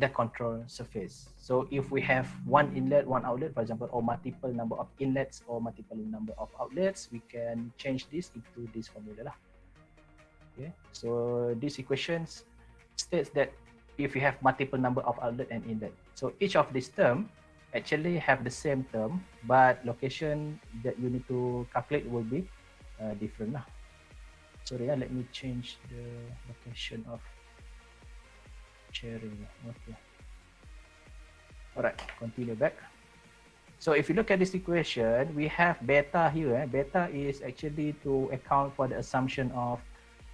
at the control surface. So if we have one inlet, one outlet, for example, or multiple number of inlets or multiple number of outlets, we can change this into this formula lah. Okay, so this equations states that if you have multiple number of outlet and inlet, so each of these term actually have the same term, but location that you need to calculate will be different lah. Sorry, let me change the location of sharing. Okay. All right, continue back. So if you look at this equation, we have beta here. Beta is actually to account for the assumption of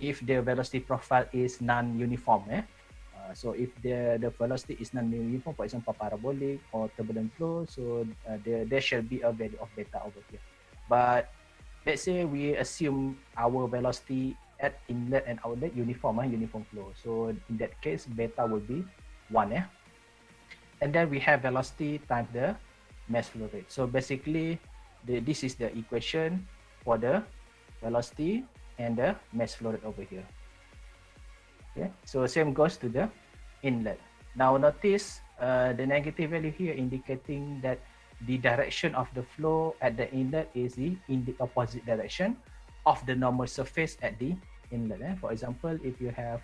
if the velocity profile is non-uniform. So if the velocity is non-uniform, for example, parabolic or turbulent flow, so there shall be a value of beta over here. But let's say we assume our velocity at inlet and outlet uniform flow. So in that case, beta will be 1. And then we have velocity times the mass flow rate. So basically, this is the equation for the velocity and the mass flow rate over here. Okay, so same goes to the inlet. Now notice the negative value here indicating that the direction of the flow at the inlet is in the opposite direction of the normal surface at the inlet. For example, if you have,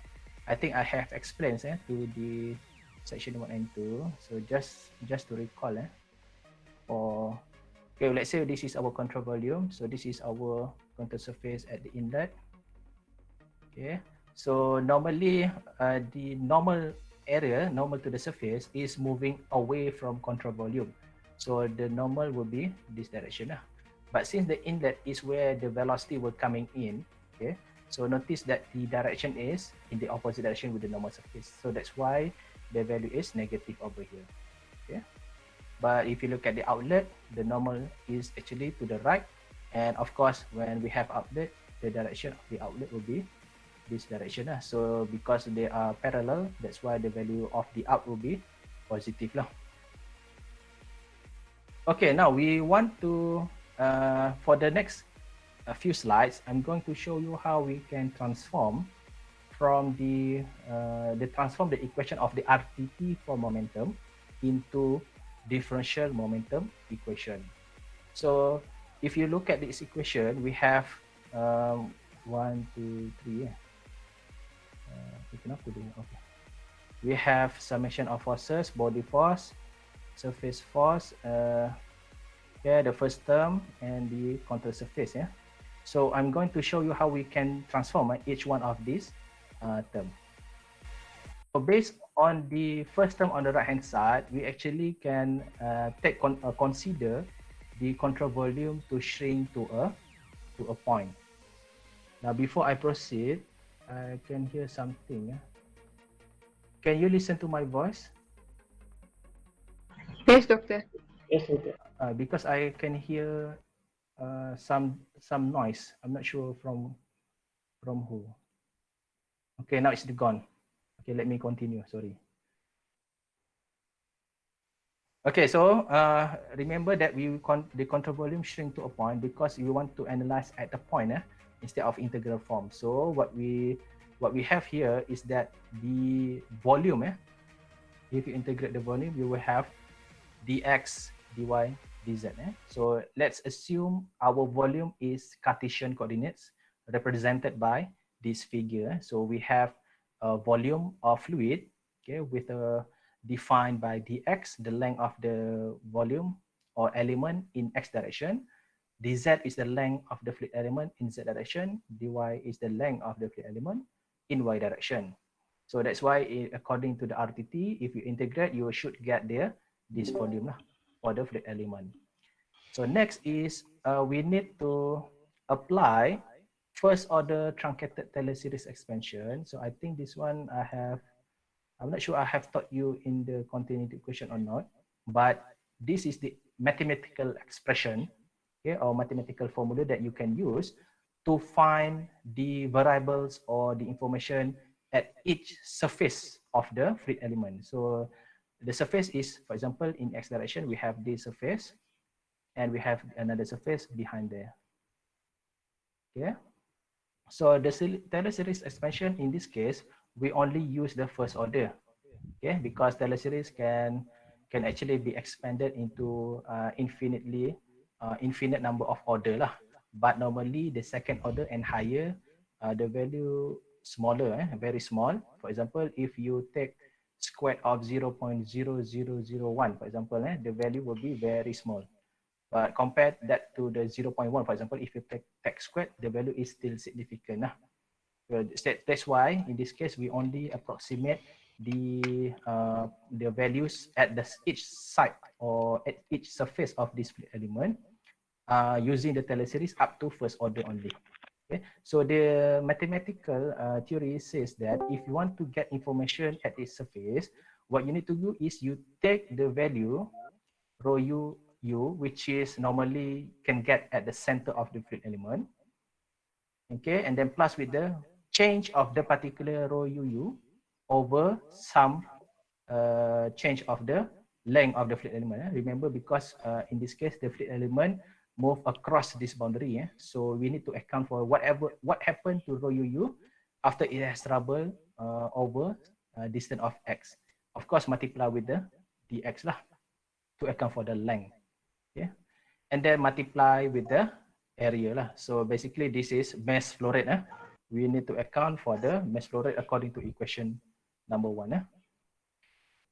I think I have explained to the section 1 and 2. So just to recall, or okay, let's say this is our control volume. So this is our control surface at the inlet. Okay, so normally the normal area, normal to the surface, is moving away from control volume. So the normal will be this direction. But since the inlet is where the velocity will coming in, okay, so notice that the direction is in the opposite direction with the normal surface. So that's why the value is negative over here. Okay, but if you look at the outlet, the normal is actually to the right, and of course when we have outlet, the direction of the outlet will be this direction. So because they are parallel, that's why the value of the out will be positive lah. Okay, now we want to for the next few slides, I'm going to show you how we can transform from the equation of the RTT for momentum into differential momentum equation. So if you look at this equation, we have 1, 2, 3. Okay. We have summation of forces, body force, surface force, the first term, and the control surface. So I'm going to show you how we can transform each one of these term. So based on the first term on the right hand side, we actually can consider the control volume to shrink to a point. Now before I proceed, I can hear something. Can you listen to my voice? Yes, doctor. Yes, doctor. Because I can hear some noise. I'm not sure from who. Okay, now it's gone. Okay, let me continue. Sorry. Okay, so remember that the control volume shrink to a point because we want to analyze at a point instead of integral form. So what we have here is that the volume, if you integrate the volume, you will have dx, dy, dz. So let's assume our volume is Cartesian coordinates represented by this figure. So we have a volume of fluid, okay, with a defined by dx, the length of the volume or element in x direction. Dz is the length of the fluid element in z direction. Dy is the length of the fluid element in y direction. So that's why according to the RTT, if you integrate, you should get this volume for the fluid element. So next is we need to apply first order truncated Taylor series expansion. So I think this one I'm not sure I have taught you in the continuity equation or not, but this is the mathematical expression, okay, or mathematical formula that you can use to find the variables or the information at each surface of the fluid element. So the surface is, for example, in x direction, we have this surface, and we have another surface behind there. Okay. So the Taylor series expansion, in this case, we only use the first order. okay, because Taylor series can actually be expanded into infinite number of order lah. But normally the second order and higher, the value smaller, very small. For example, if you take square of 0.0001, for example, the value will be very small. But compare that to the 0.1, for example, if you take squared, the value is still significant. So that's why in this case we only approximate the values at each side or at each surface of this fluid element using the Taylor series up to first order only. Okay, so the mathematical theory says that if you want to get information at its surface, what you need to do is you take the value rho u, which is normally can get at the center of the fluid element, okay, and then plus with the change of the particular rho u over some change of the length of the fluid element. Remember, because in this case the fluid element move across this boundary, so we need to account for what happened to rho u after it has traveled over distance of x. Of course, multiply with the dx lah to account for the length. Okay, and then multiply with the area lah. So basically this is mass flow rate. We need to account for the mass flow rate according to equation number 1.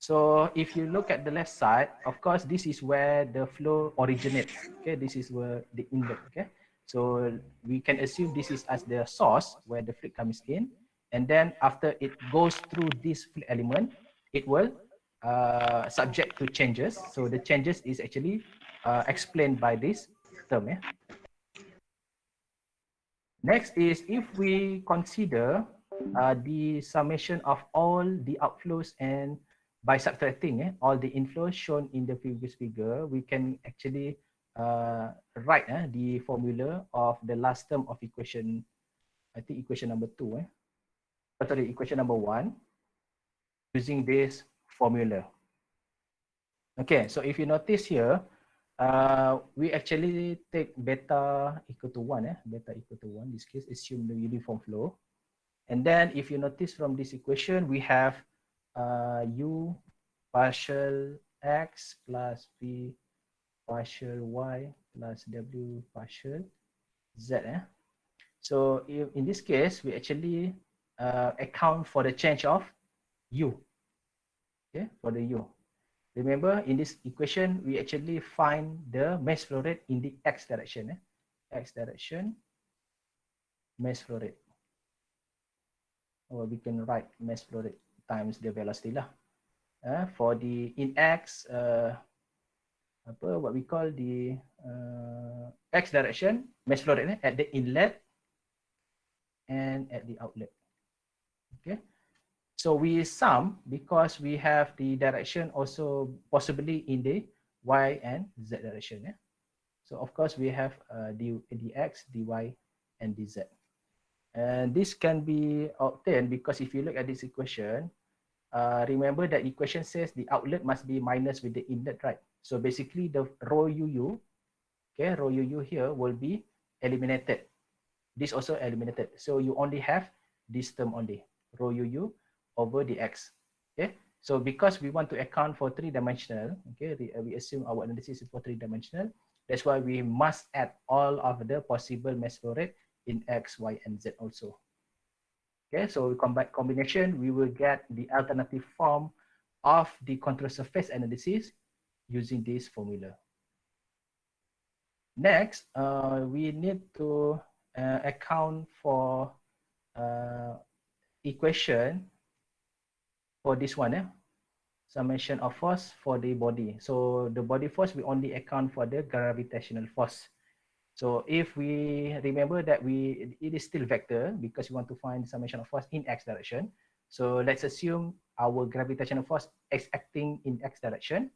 So if you look at the left side, of course, this is where the flow originates. Okay, this is where the inlet. Okay, so we can assume this is as the source where the fluid comes in, and then after it goes through this fluid element, it will subject to changes. So the changes is actually explained by this term. Next is if we consider the summation of all the outflows and by subtracting all the inflows shown in the previous figure, we can actually write the formula of the last term of equation, I think equation number 2, sorry, equation number 1, using this formula. Okay, so if you notice here, we actually take beta equal to 1, beta equal to 1, in this case, assume the uniform flow. And then if you notice from this equation, we have u partial x plus v partial y plus w partial z. So in this case, we actually account for the change of u, okay, for the u. Remember, in this equation, we actually find the mass flow rate in the x direction. X direction, mass flow rate. Or we can write mass flow rate times the velocity lah. For the in x, what we call the x direction, mass flow rate at the inlet and at the outlet. Okay. So we sum because we have the direction also possibly in the y and z direction. So of course we have the dx, dy, and dz. And this can be obtained because if you look at this equation, remember that equation says the outlet must be minus with the inlet, right? So basically the rho uu, okay, rho uu here will be eliminated. This also eliminated. So you only have this term only, rho uu over dx. Okay, so because we want to account for 3-dimensional, okay, we assume our analysis is for 3-dimensional. That's why we must add all of the possible mass flow rate in x, y, and z also. Okay, so combination, we will get the alternative form of the control surface analysis using this formula. Next, we need to account for equation for this one, summation of force for the body. So the body force, we only account for the gravitational force. So if we remember that it is still vector because we want to find summation of force in x direction. So let's assume our gravitational force is acting in x direction.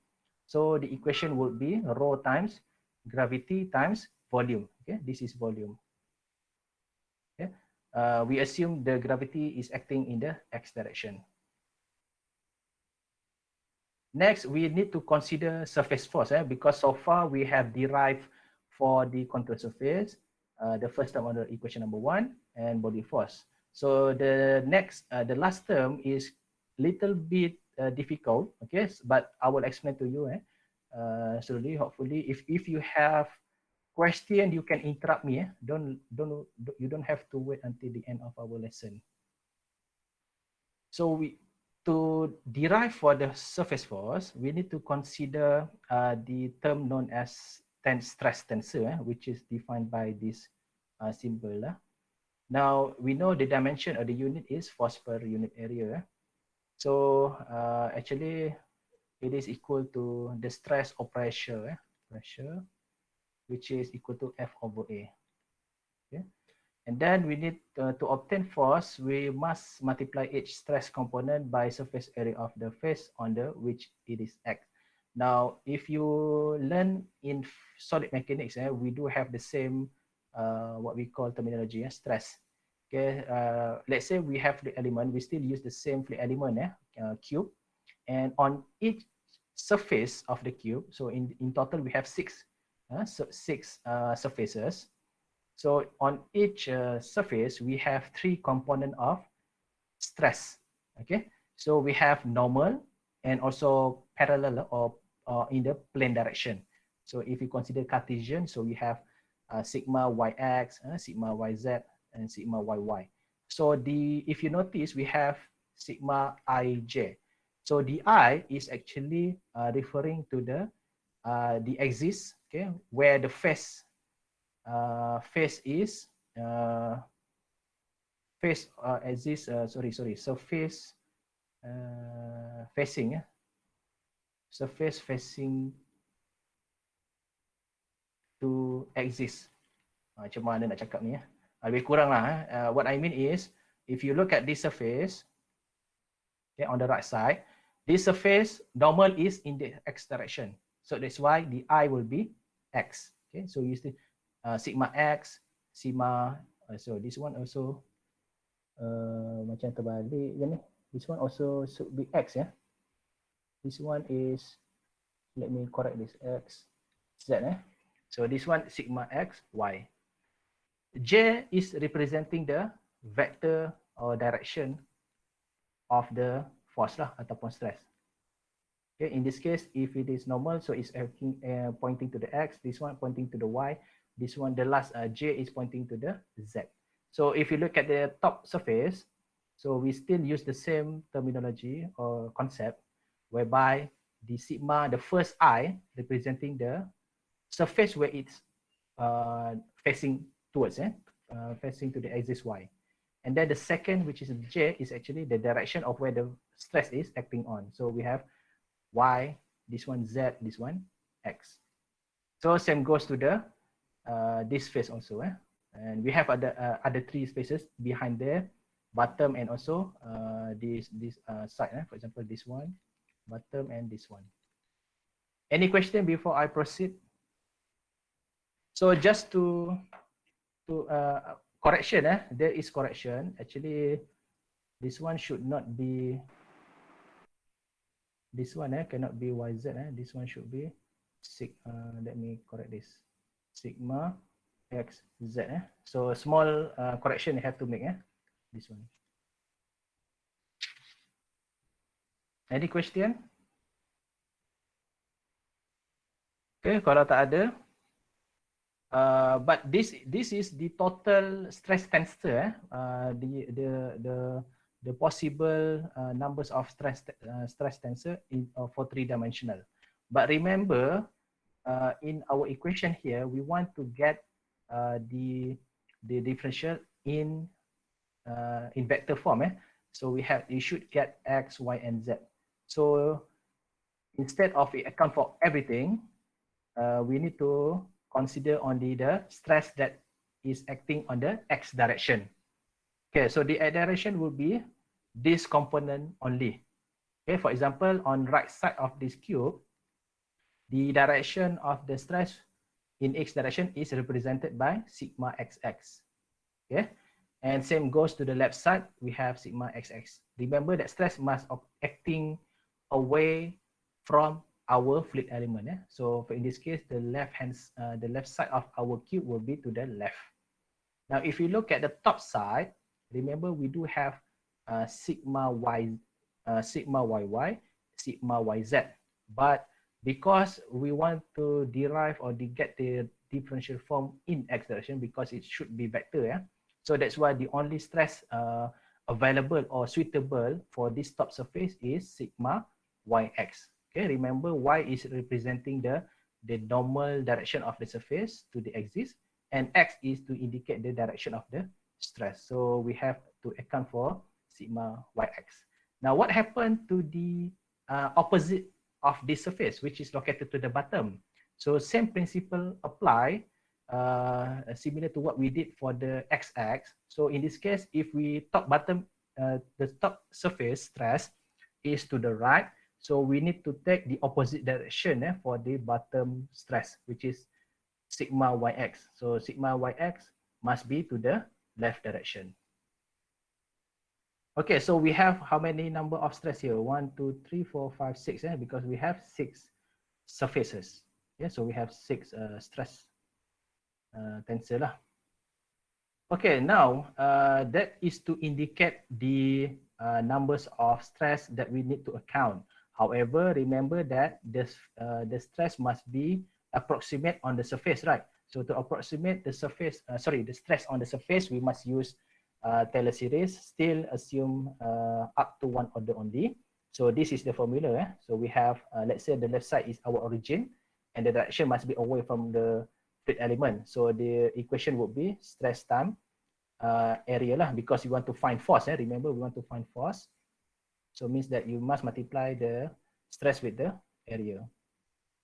So the equation would be rho times gravity times volume. Okay, this is volume. Okay, we assume the gravity is acting in the x direction. Next, we need to consider surface force because so far we have derived for the control surface, the first term under equation number 1 and body force. So the next, the last term is little bit difficult, okay, but I will explain to you slowly. Hopefully, if you have question, you can interrupt me. You don't have to wait until the end of our lesson. So to derive for the surface force, we need to consider the term known as stress tensor, which is defined by this symbol. Now we know the dimension of the unit is force per unit area. So actually, it is equal to the stress or pressure, which is equal to F over A. Okay. And then we need to obtain force, we must multiply each stress component by surface area of the face on the which it is act. Now, if you learn in solid mechanics, we do have the same what we call terminology, stress. Okay, let's say we have the element, we still use the same fluid element, cube, and on each surface of the cube, so in total we have six surfaces. So on each surface, we have three components of stress. Okay, so we have normal and also parallel or in the plane direction. So if you consider Cartesian, so we have sigma yx, sigma yz, and sigma yy. So if you notice, we have sigma ij. So the I is actually referring to the axis, okay, where the face is face axis, surface facing, surface facing to axis. Macam mana nak cakap ni? Lebih kurang lah. What I mean is, if you look at this surface, okay, on the right side, this surface normal is in the x direction. So that's why the I will be x. Okay, so you see sigma x, sigma. So this one also macam terbalik je ni. This one also should be x, ya. This one is, let me correct this, x, z. So this one sigma x, y. J is representing the vector or direction of the force lah ataupun stress. Okay, in this case, if it is normal, so it's pointing to the x, this one pointing to the y, this one, the last j is pointing to the z. So if you look at the top surface, so we still use the same terminology or concept, whereby the sigma, the first I, representing the surface where it's facing towards, facing to the axis y. And then the second, which is j, is actually the direction of where the stress is acting on. So we have y, this one z, this one x. So same goes to the this face also, and we have other three spaces behind there, bottom and also this side. For example, this one, bottom, and this one. Any question before I proceed? So just to correction, there is correction. Actually, this one should not be. This one cannot be yz. This one should be let me correct this. Sigma x z. So small correction you have to make. This one. Any question? Okay, kalau tak ada. But this is the total stress tensor. The possible numbers of stress tensor for three-dimensional. But remember, in our equation here, we want to get the differential in vector form. So you should get x, y, and z. So instead of account for everything, we need to consider only the stress that is acting on the x direction. Okay, so the direction will be this component only. Okay, for example, on right side of this cube, the direction of the stress in x direction is represented by sigma xx. Okay, and same goes to the left side, we have sigma xx. Remember that stress must acting away from our fluid element. So in this case, the left side of our cube will be to the left. Now, if you look at the top side, remember we do have sigma y sigma YY, sigma YZ. But because we want to derive or get the differential form in x direction because it should be vector, yeah. So that's why the only stress available or suitable for this top surface is sigma YX. Okay, remember y is representing the normal direction of the surface to the axis, and x is to indicate the direction of the stress. So we have to account for sigma YX. Now, what happened to the opposite of this surface, which is located to the bottom? So same principle apply, similar to what we did for the x-axis. So in this case, if we the top surface stress is to the right, so we need to take the opposite direction for the bottom stress, which is sigma yx. So sigma yx must be to the left direction. Okay, so we have how many number of stress here? 1, 2, 3, 4, 5, 6, because we have 6 surfaces. Yeah, so we have 6 stress tensor lah. Okay, now that is to indicate the numbers of stress that we need to account. However, remember that the stress must be approximate on the surface, right? So to approximate the surface, the stress on the surface, we must use Taylor series, still assume up to 1 order only. So this is the formula. So we have, let's say the left side is our origin, and the direction must be away from the fluid element. So the equation would be stress time area lah, because you want to find force. Remember, we want to find force. So it means that you must multiply the stress with the area.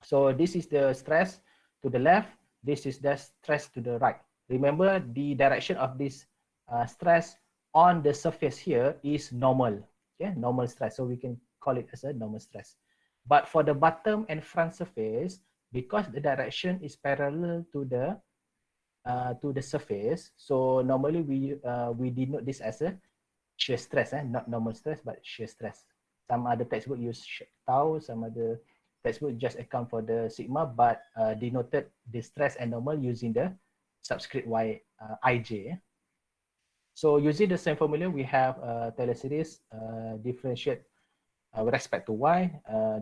So this is the stress to the left. This is the stress to the right. Remember, the direction of this stress on the surface here is normal. Okay, normal stress. So we can call it as a normal stress. But for the bottom and front surface, because the direction is parallel to the surface, so normally we denote this as a shear stress, not normal stress, but shear stress. Some other textbook use tau, some other textbook just account for the sigma, but denoted the stress and normal using the subscript y ij. So using the same formula, we have Taylor series differentiate with respect to y.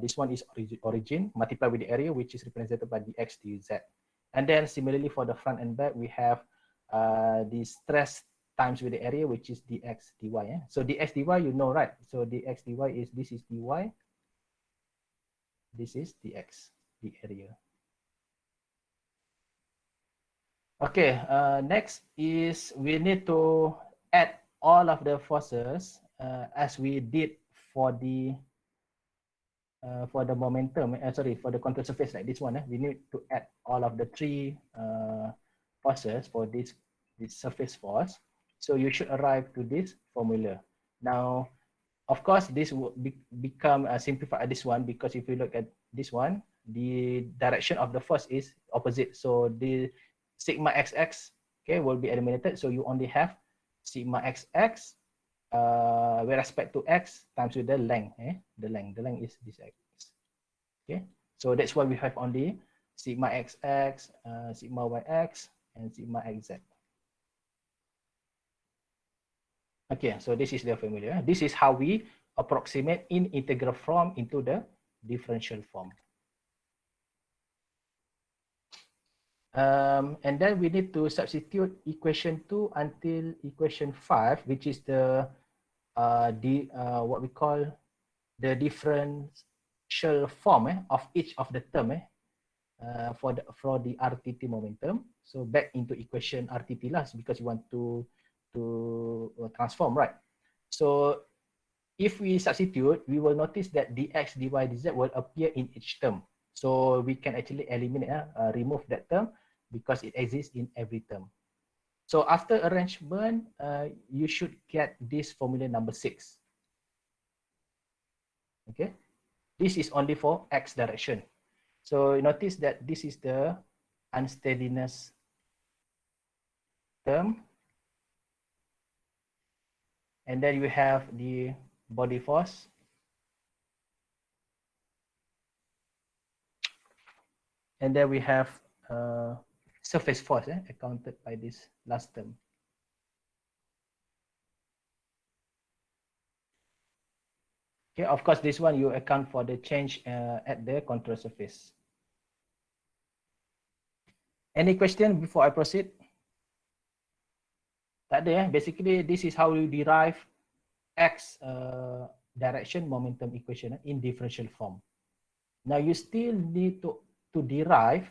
This one is origin multiplied with the area, which is represented by dx dz. And then similarly for the front and back, we have the stress times with the area, which is dx dy. So dx dy, you know, right? So dx dy is, this is dy, this is dx, the area. Okay, next is we need to add all of the forces as we did for the momentum, for the control surface like this one. We need to add all of the 3 forces for this surface force. So you should arrive to this formula. Now, of course, this will become simplified at this one, because if you look at this one, the direction of the force is opposite. So the sigma xx, okay, will be eliminated. So you only have sigma xx with respect to x times with the length. The length is this x. Okay, so that's why we have only sigma xx, sigma yx, and sigma xz. Okay, so this is the formula. This is how we approximate in integral form into the differential form. And then we need to substitute equation 2 until equation 5, which is the what we call the differential form of each of the term for the RTT momentum. So back into equation RTT lah, because you want to transform, right? So if we substitute, we will notice that dx, dy, dz will appear in each term. So we can actually eliminate, remove that term, because it exists in every term. So after arrangement, you should get this formula number 6. Okay, this is only for x direction. So notice that this is the unsteadiness term. And then you have the body force. And then we have surface force accounted by this last term. Okay, of course, this one you account for the change at the control surface. Any question before I proceed? Tak ada, basically, this is how you derive X direction momentum equation in differential form. Now, you still need to derive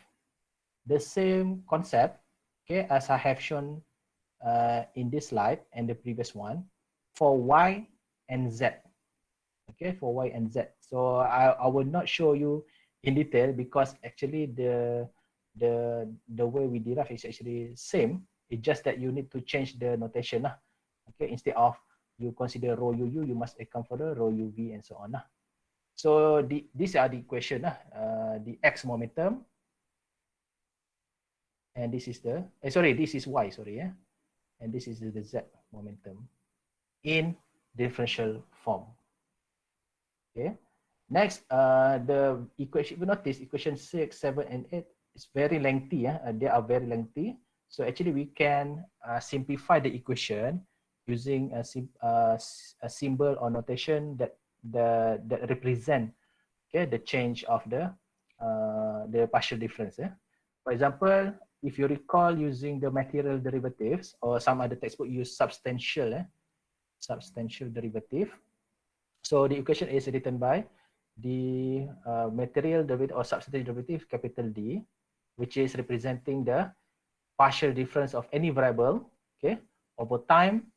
the same concept, okay, as I have shown in this slide and the previous one for Y and Z. Okay, for Y and Z. So I will not show you in detail because actually the way we derive is actually same. It's just that you need to change the notation lah. Okay, instead of you consider rho UU, you must account for the rho UV and so on lah. So these are the equation lah. The X momentum, and this is the this is Y, and this is the Z momentum in differential form. Okay. Next, the equation, you notice equation 6, 7, and 8 is very lengthy. They are very lengthy. So actually we can simplify the equation using a symbol or notation that represent, okay, the change of the partial difference. For example, if you recall using the material derivatives or some other textbook use substantial derivative. So the equation is written by the material derivative or substantive derivative capital D, which is representing the partial difference of any variable, okay, over time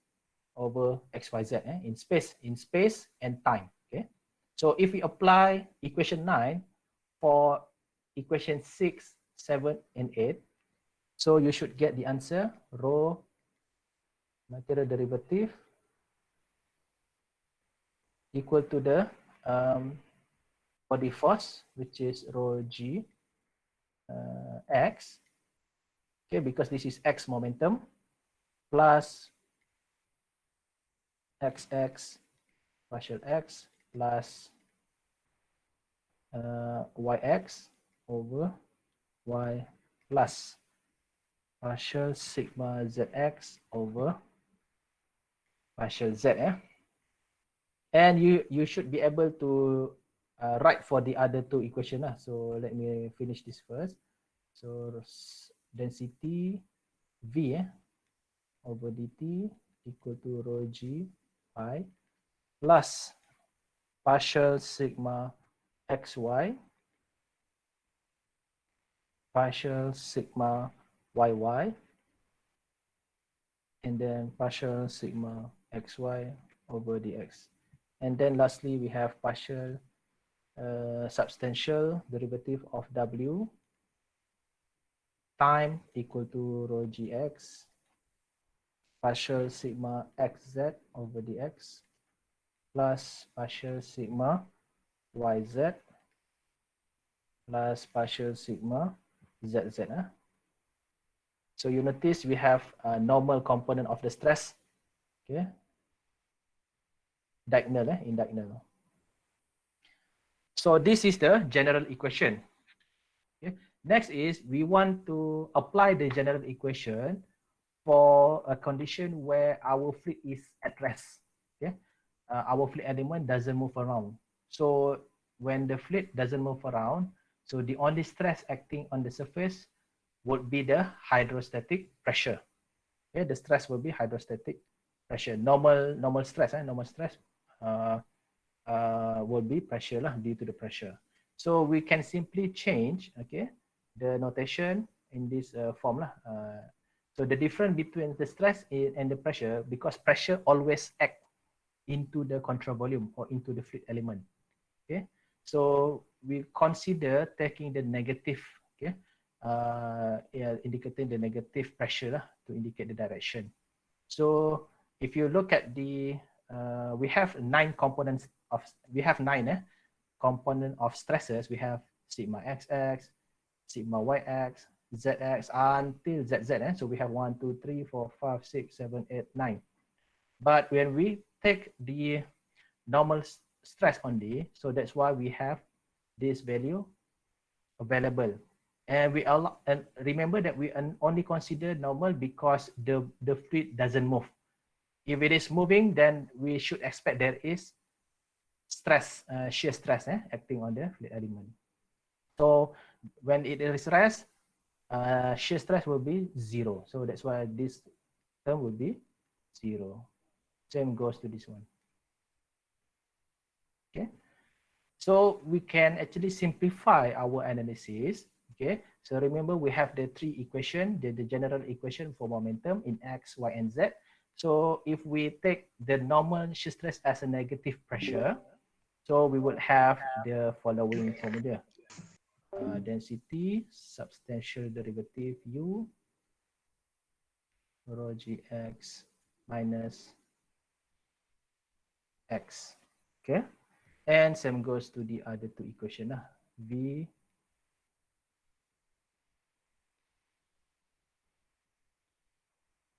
over XYZ in space and time. Okay. So if we apply equation 9 for equation 6, 7, and 8, so you should get the answer rho material derivative equal to the body force, which is rho G X, okay, because this is X momentum, plus XX partial X plus YX over Y plus partial sigma ZX over partial Z. And you should be able to write for the other two equations. So let me finish this first. So density V over dt equal to rho G pi plus partial sigma xy partial sigma yy and then partial sigma xy over dx. And then lastly, we have partial substantial derivative of w time equal to rho gx partial sigma xz over dx plus partial sigma yz plus partial sigma zz. So you notice we have a normal component of the stress, okay, diagonal, in diagonal. So this is the general equation. Okay. Next is we want to apply the general equation for a condition where our fluid is at rest. Okay, our fluid element doesn't move around. So when the fluid doesn't move around, so the only stress acting on the surface would be the hydrostatic pressure. Okay, the stress will be hydrostatic pressure. Normal stress, normal stress will be pressure lah, due to the pressure. So we can simply change, okay, the notation in this form lah. So the difference between the stress and the pressure, because pressure always act into the control volume or into the fluid element. Okay, so we consider taking the negative, okay, indicating the negative pressure lah, to indicate the direction. So if you look at the, we have 9 components of, we have 9 component of stresses. We have sigma xx, sigma yx, zx until zz. So we have 1, 2, 3, 4, 5, 6, 7, 8, 9. But when we take the normal stress only, so that's why we have this value available. And we allow, and remember that we only consider normal because the fluid doesn't move. If it is moving, then we should expect there is stress, shear stress acting on the fluid element. So when it is rest, shear stress will be 0. So that's why this term will be 0. Same goes to this one. Okay. So we can actually simplify our analysis. Okay. So remember we have the three equation, the general equation for momentum in X, Y, and Z. So if we take the normal shear stress as a negative pressure, so we would have the following formula. Density, substantial derivative U, rho gx minus x. Okay. And same goes to the other two equation. V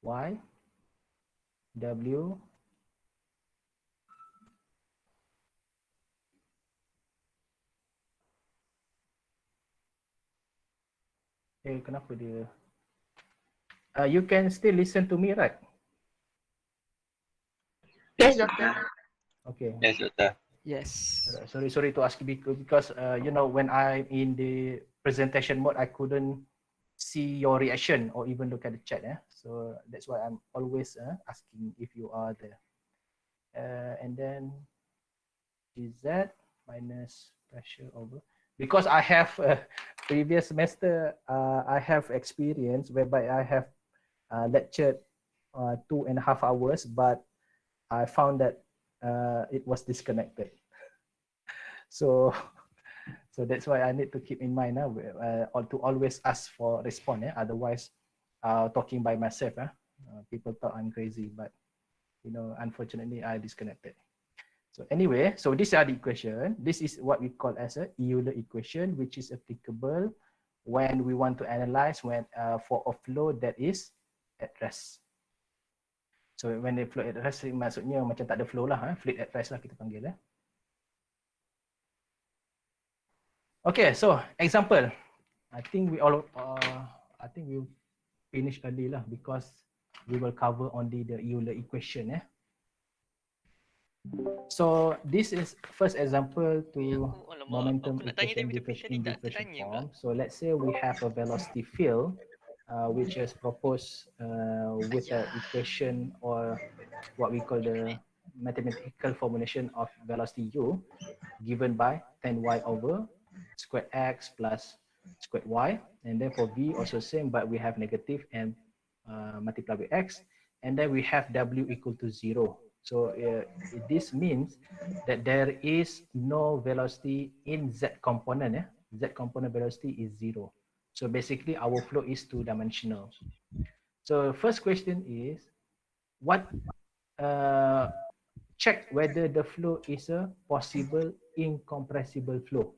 y w kenapa dia you can still listen to me, right? Yes, doctor. Okay. Yes, Doctor. Yes. Sorry to ask you because you know, when I'm in the presentation mode, I couldn't see your reaction or even look at the chat. So that's why I'm always asking if you are there. And then Z minus pressure over, because I have previous semester I have experience whereby I have lectured 2.5 hours, but I found that it was disconnected. So so that's why I need to keep in mind or to always ask for response. Otherwise, talking by myself, people thought I'm crazy, but you know, unfortunately, I disconnected. So anyway, so these are the equation. This is what we call as a Euler equation, which is applicable when we want to analyze when for a flow that is at rest. So when the flow at rest, maksudnya macam tak ada flow lah, fluid at rest lah kita panggil. Okay, so example. I think we will finish early lah because we will cover only the Euler equation. So this is first example to momentum equation in differentiation form. So let's say we have a velocity field which is proposed with an equation or what we call the mathematical formulation of velocity u given by tan y over squared x plus squared y, and then for v also same, but we have negative and multiplied with x, and then we have w equal to 0. So this means that there is no velocity in z component. Z component velocity is 0. So basically our flow is two-dimensional. So first question is, what check whether the flow is a possible incompressible flow.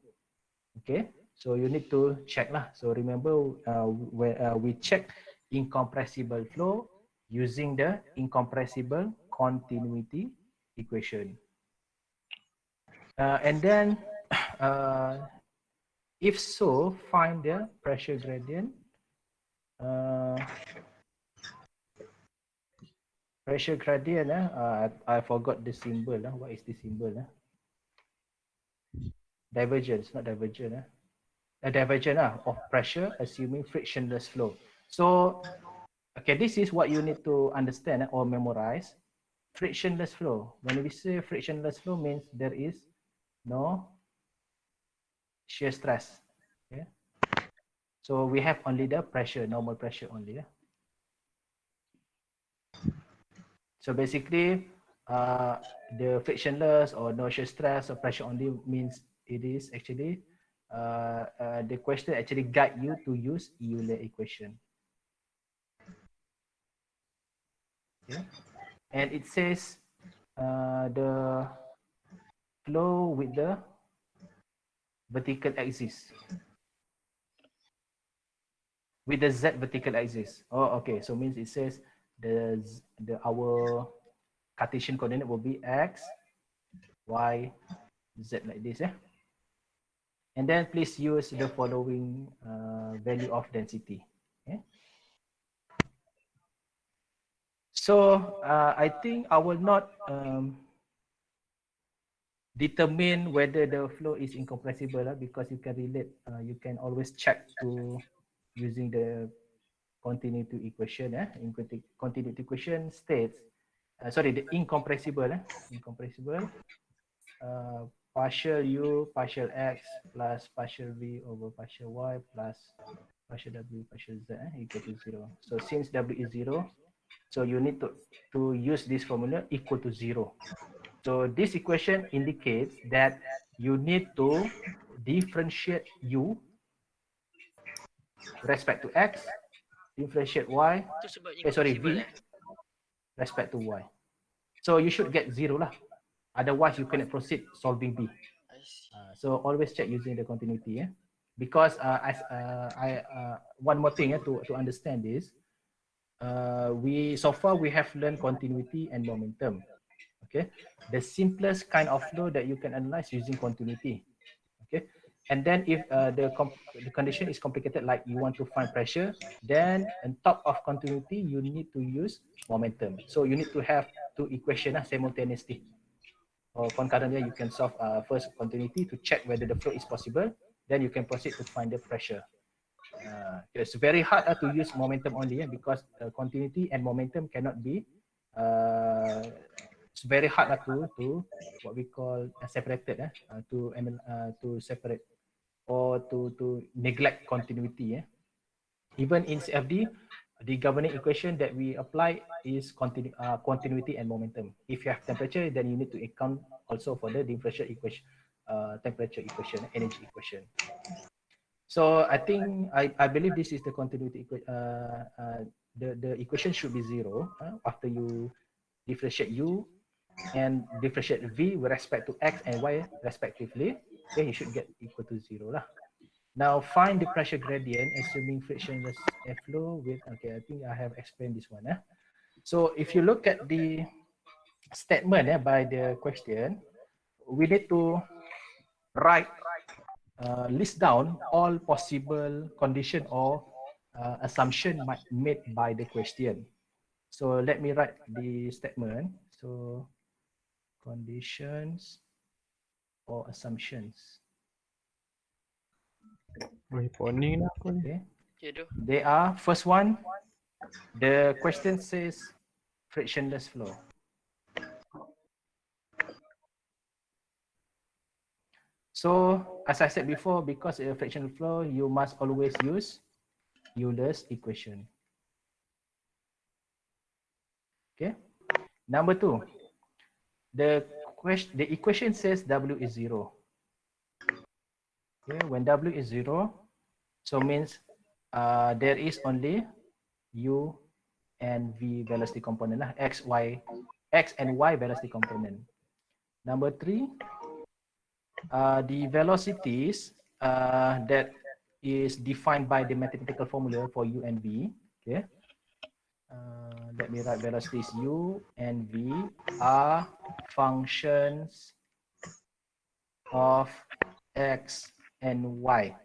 Okay, so you need to check lah. So remember we check incompressible flow using the incompressible continuity equation. And then if so, find the pressure gradient. Pressure gradient, I forgot the symbol. What is the symbol? Divergence, not divergent. A divergence of pressure assuming frictionless flow. So, okay, this is what you need to understand or memorize. Frictionless flow. When we say frictionless flow means there is no shear stress. Okay? So we have only the pressure, normal pressure only. So basically, the frictionless or no shear stress or pressure only means it is actually the question actually guide you to use Euler equation. Okay, and it says the flow with the vertical axis, with the z vertical axis. Oh, okay. So means it says our Cartesian coordinate will be x, y, z like this. And then please use the following value of density. Okay. So I think I will not determine whether the flow is incompressible because you can relate, you can always check to using the continuity equation. Continuity equation states, sorry, the incompressible, partial u partial x plus partial v over partial y plus partial w partial z equal to 0. So since w is 0, so you need to use this formula equal to 0. So this equation indicates that you need to differentiate u respect to x, differentiate y, Tu sebab sorry, incompressible v respect to y. So you should get 0 lah. Otherwise, you cannot proceed solving b. I see. So always check using the continuity. Because one more thing to understand this, we so far we have learned continuity and momentum. Okay, the simplest kind of flow that you can analyze using continuity. Okay, and then if the condition is complicated, like you want to find pressure, then on top of continuity you need to use momentum. So you need to have two equations simultaneously or concurrently. You can solve first continuity to check whether the flow is possible, then you can proceed to find the pressure. It's very hard to use momentum only because continuity and momentum cannot be it's very hard to what we call separated to separate or to neglect continuity. Even in CFD, the governing equation that we apply is continuity and momentum. If you have temperature, then you need to account also for the differential equation, temperature equation, energy equation. So I think I believe this is the continuity equation. The equation should be 0 after you differentiate u and differentiate v with respect to x and y respectively. Okay, you should get equal to 0 lah. Now find the pressure gradient assuming frictionless airflow with, okay, I think I have explained this one. So if you look at the statement by the question, we need to write, list down all possible condition or assumption made by the question. So let me write the statement. So conditions or assumptions. Okay. Okay, tu. They are, first one, the question says frictionless flow. So as I said before, because a frictional flow, you must always use Euler's equation. Okay. Number two, the equation says W is 0. Okay, when W is 0, so means there is only U and V velocity component lah, X and Y velocity component. Number three, the velocities that is defined by the mathematical formula for U and V. Okay. Let me write velocities U and V are functions of X and Y.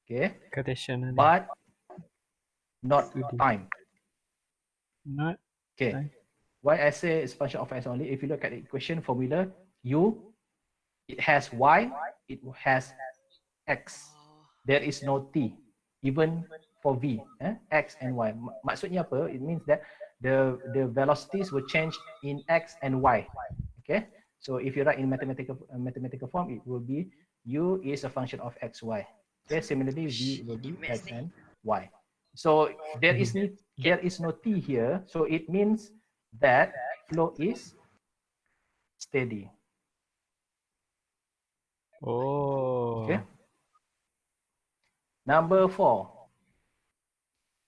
Okay. But not time. Not okay. time. Why I say it's function of X only? If you look at the equation formula, U, it has Y, it has X. There is no T, even for V, X and Y. Maksudnya apa? It means that the velocities will change in X and Y. Okay. So if you write in mathematical form, it will be U is a function of X, Y. Okay. Similarly, V will be X and Y. So there is no T here. So it means that flow is steady. Oh. Okay. Number 4.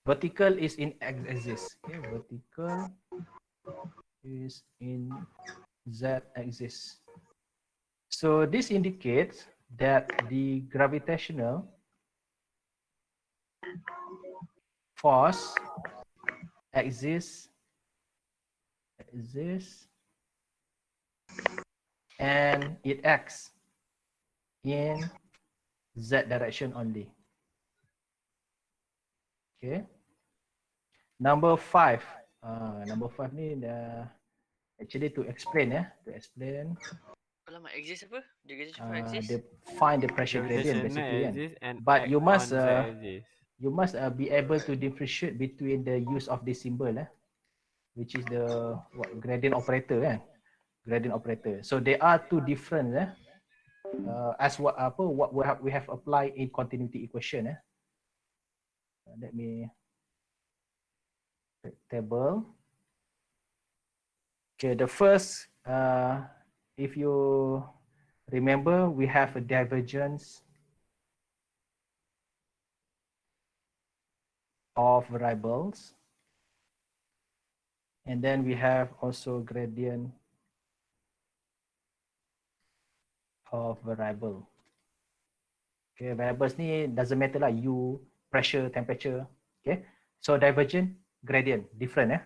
Vertical is in x-axis. Okay, vertical is in z-axis. So this indicates that the gravitational force exists and it acts in z direction only. Okay. Number 5. Number 5 ni actually to explain Alamak, exist apa? Degradation from exist? The find the pressure gradient Degradation basically kan. exist and But act on the exist. you must be able to differentiate between the use of this symbol which is the gradient operator kan, gradient operator. So there are two different as what we have applied in continuity equation let me table. Okay, the first if you remember, we have a divergence of variables, and then we have also gradient of variable. Okay, variables ni doesn't matter lah, u, pressure, temperature. Okay, so divergent, gradient, different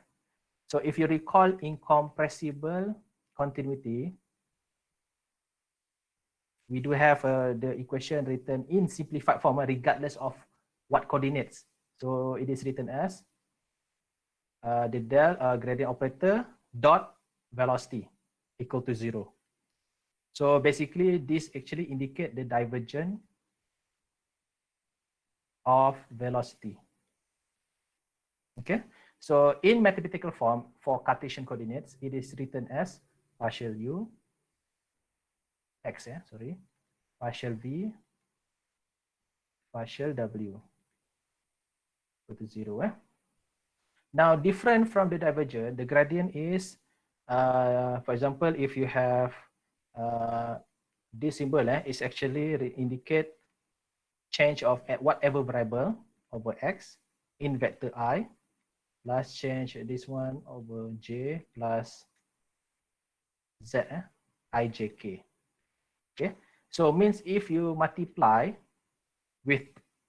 So if you recall incompressible continuity, we do have the equation written in simplified form regardless of what coordinates. So it is written as the del gradient operator dot velocity equal to 0. So basically this actually indicate the divergence of velocity. Okay, so in mathematical form for Cartesian coordinates, it is written as partial u x, partial v, partial w equal to 0. Now, different from the divergence, the gradient is, for example, if you have this symbol, is actually indicate change of at whatever variable over x in vector I, plus change this one over j plus z, ijk. Okay, so means if you multiply with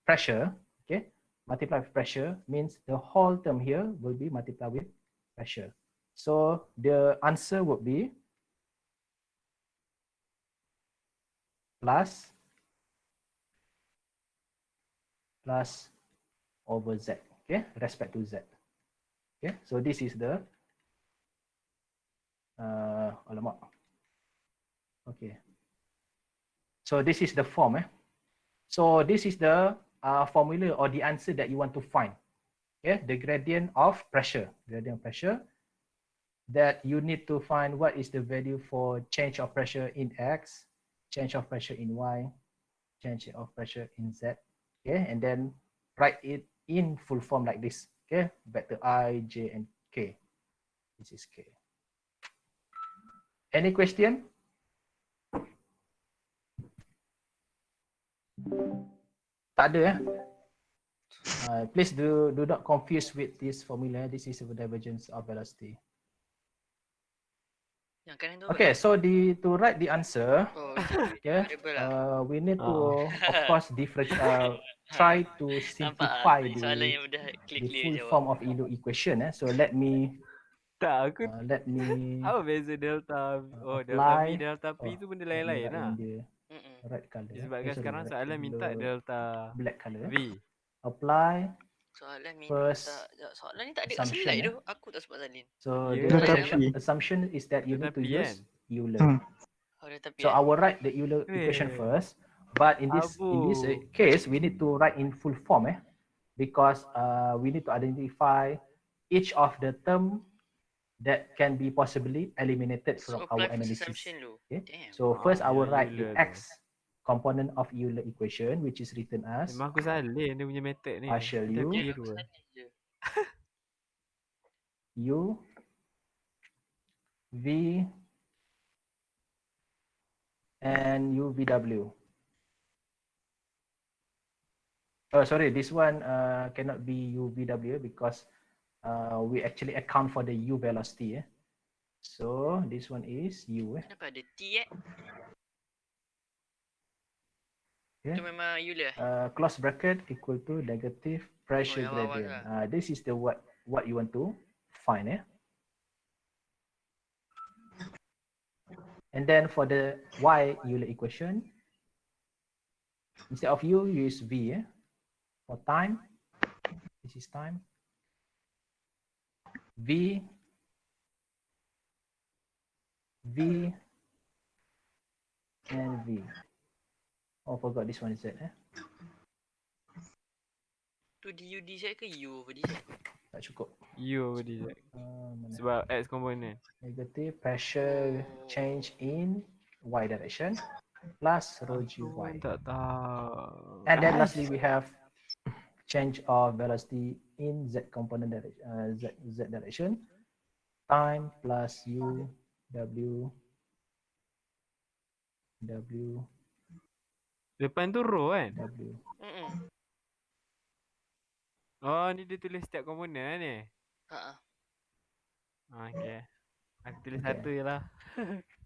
pressure, okay, multiply with pressure means the whole term here will be multiplied with pressure. So the answer would be plus over z, okay, respect to z. Okay, so this is the alamak. Okay, so this is the form. So this is the formula or the answer that you want to find. Okay, the gradient of pressure, that you need to find what is the value for change of pressure in x, change of pressure in y, change of pressure in z. Okay, and then write it in full form like this. Okay, vector I, j, and k. This is k. Any question? Tak ada please do not confuse with this formula. This is the divergence of velocity. Yang kanan tu Okay, so to write the answer, oh, itu okay, variable lah. we need to of course try to Nampak simplify soalan yang mudah the clear full jawab. form of Euler equation. So let me Tak, aku apa beza delta delta V, apply. delta P tu benda Let me lain-lain write lah. in the red color. Disebabkan sekarang soalan minta delta Black color. V. Apply Soalan first minta soalan ni tak ada kat assumption, slide tu. Aku tak sebab salin. So Ya, the Tetapi assumption is that you need to Tetapi use kan? Euler. Oh, dah tapi So I will write the Euler equation Weh, first, but in this abu. case we need to write in full form because we need to identify each of the term that can be possibly eliminated So from apply our first analysis. assumption dulu. Okay. Damn. So first I will Yang write the Euler tu. x component of Euler equation, which is written as Memang aku salin dia punya method ni. partial Kita u tiru lah. Je. u v and uvw. Oh, sorry, this one cannot be uvw because we actually account for the u velocity. So this one is u. Kenapa ada T Okay. Itu memang Euler Close bracket equal to negative pressure yang bawah gradient. lah. This is the what you want to find. And then for the y Euler equation, instead of u, use v. For time, this is time. V and V. Oh, forgot this one is Z. Tu du dz ke u over dz? Tak cukup. U over dz. Mana? Sebab X component. Negative pressure change in Y direction plus rho Aku pun gy. tak tahu. And then lastly, we have change of velocity in Z component direction, Z direction, time plus U, W, W, Depan tu row kan? W. Oh, ni dia tulis setiap komponen ni. Ha. Okay. Aku tulis Okay. satu je lah.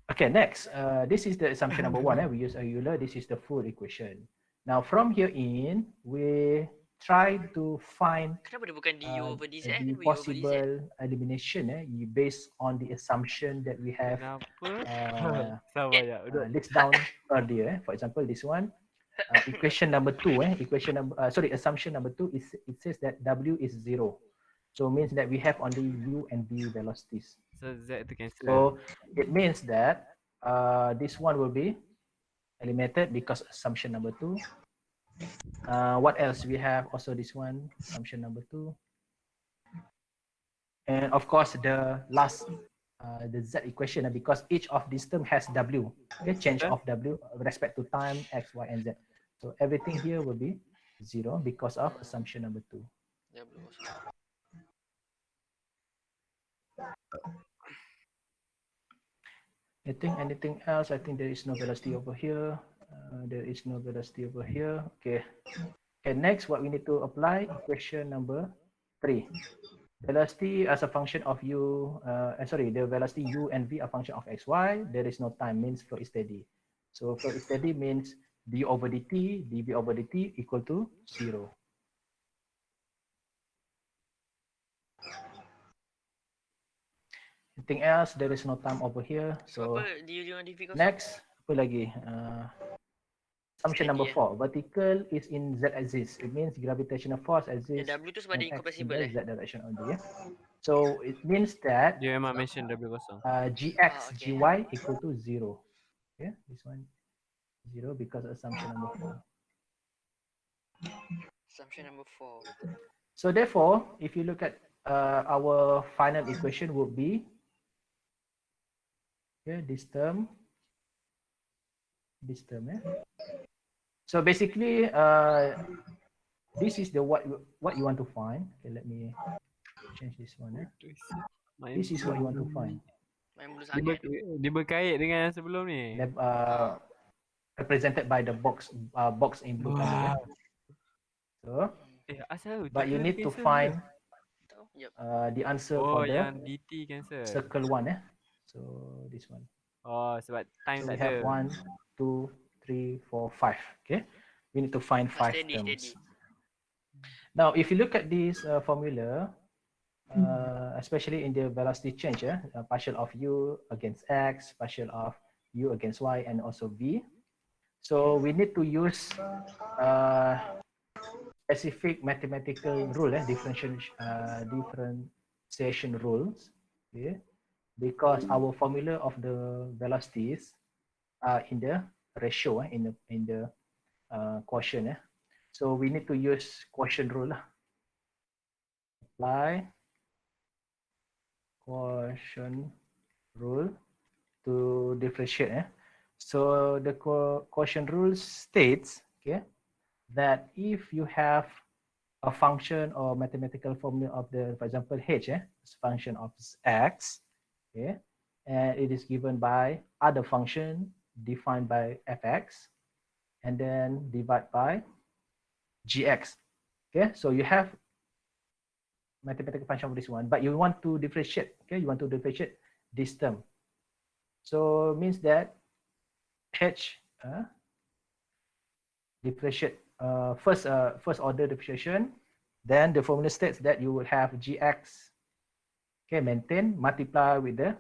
Okay, next. This is the assumption number one. We use Euler. This is the full equation. Now, from here in, we try to find Kenapa dia bukan du over dz the kan? U over dz. possible elimination based on the assumption that we have Kenapa? Sabar je. list down earlier. For example, this one, equation number two. Assumption number two is it says that W is 0. So means that we have only U and V velocities. So Z tu cancel. So it means that this one will be eliminated because assumption number two. What else we have? Also this one, assumption number two. And of course the last, the Z equation, because each of these term has W, okay, change of W with respect to time, X, Y, and Z. So everything here will be 0 because of assumption number two. W also. Anything else? I think there is no velocity over here. There is no velocity over here. Okay. Okay, next, what we need to apply, equation number 3. Velocity as a function of U, the velocity U and V are function of X, Y. There is no time, means flow is steady. So flow is steady means d over dt, dv over dt equal to 0. Anything else? There is no time over here. So Apa du dengan dv kosong? next, apa lagi? Assumption number 4. Vertical is in Z axis. It means gravitational force exists W tu sebab dia in incompressible the Z direction only. So it means that Dia memang mention W kosong. Gx, Gy equal to 0. Okay, this one 0 because assumption number 4. Assumption number 4. So therefore, if you look at our final equation would be, okay, this term. So basically, this is the what you want to find. Okay, let me change this one. This is what you want to find. Main bulu sangat. Dia berkait dengan sebelum ni. Represented by the box in blue color. So, but you need to find the answer for the yang DT cancel. circle one. So this one. Oh, sebab time So tak we have ada. 1, 2, 3, 4, 5. Okay, we need to find 5 terms. Now, if you look at this formula, especially in the velocity change, partial of U against X, partial of U against Y, and also V. So we need to use specific mathematical rule, differentiation rules, okay? Because our formula of the velocities are in the ratio, in the quotient. So we need to use quotient rule. Apply quotient rule to differentiate. So the quotient rule states, okay, that if you have a function or mathematical formula of the, for example, h, is function of x, okay, and it is given by other function defined by fx, and then divide by gx. Okay, so you have mathematical function of this one, but you want to differentiate. Okay, you want to differentiate this term. So means that h differentiate first order differentiation. Then the formula states that you will have gx, okay, maintain, multiply with the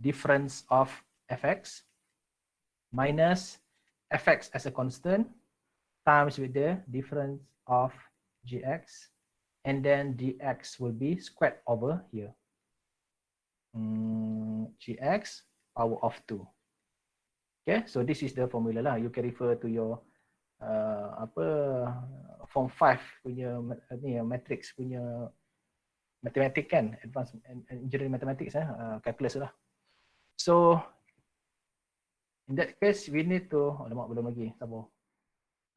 difference of fx minus fx as a constant times with the difference of gx, and then dx will be squared over here. Gx power of 2. Okay, so this is the formula lah. You can refer to your apa form 5 punya ni matrix punya matematik kan, advanced engineering mathematics calculus lah. So in that case we need to belum lagi, sabar.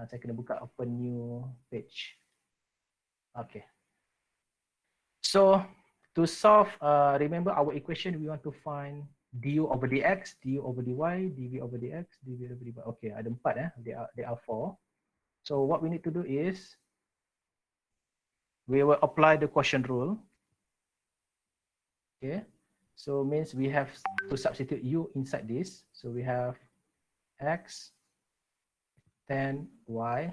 Saya kena buka open new page. Okay. So to solve, remember our equation, we want to find du over dx, du over dy, dv over dx, dv over dy. Okay, ada 4 there are 4. So what we need to do is we will apply the quotient rule. Okay, so means we have to substitute u inside this. So we have x tan y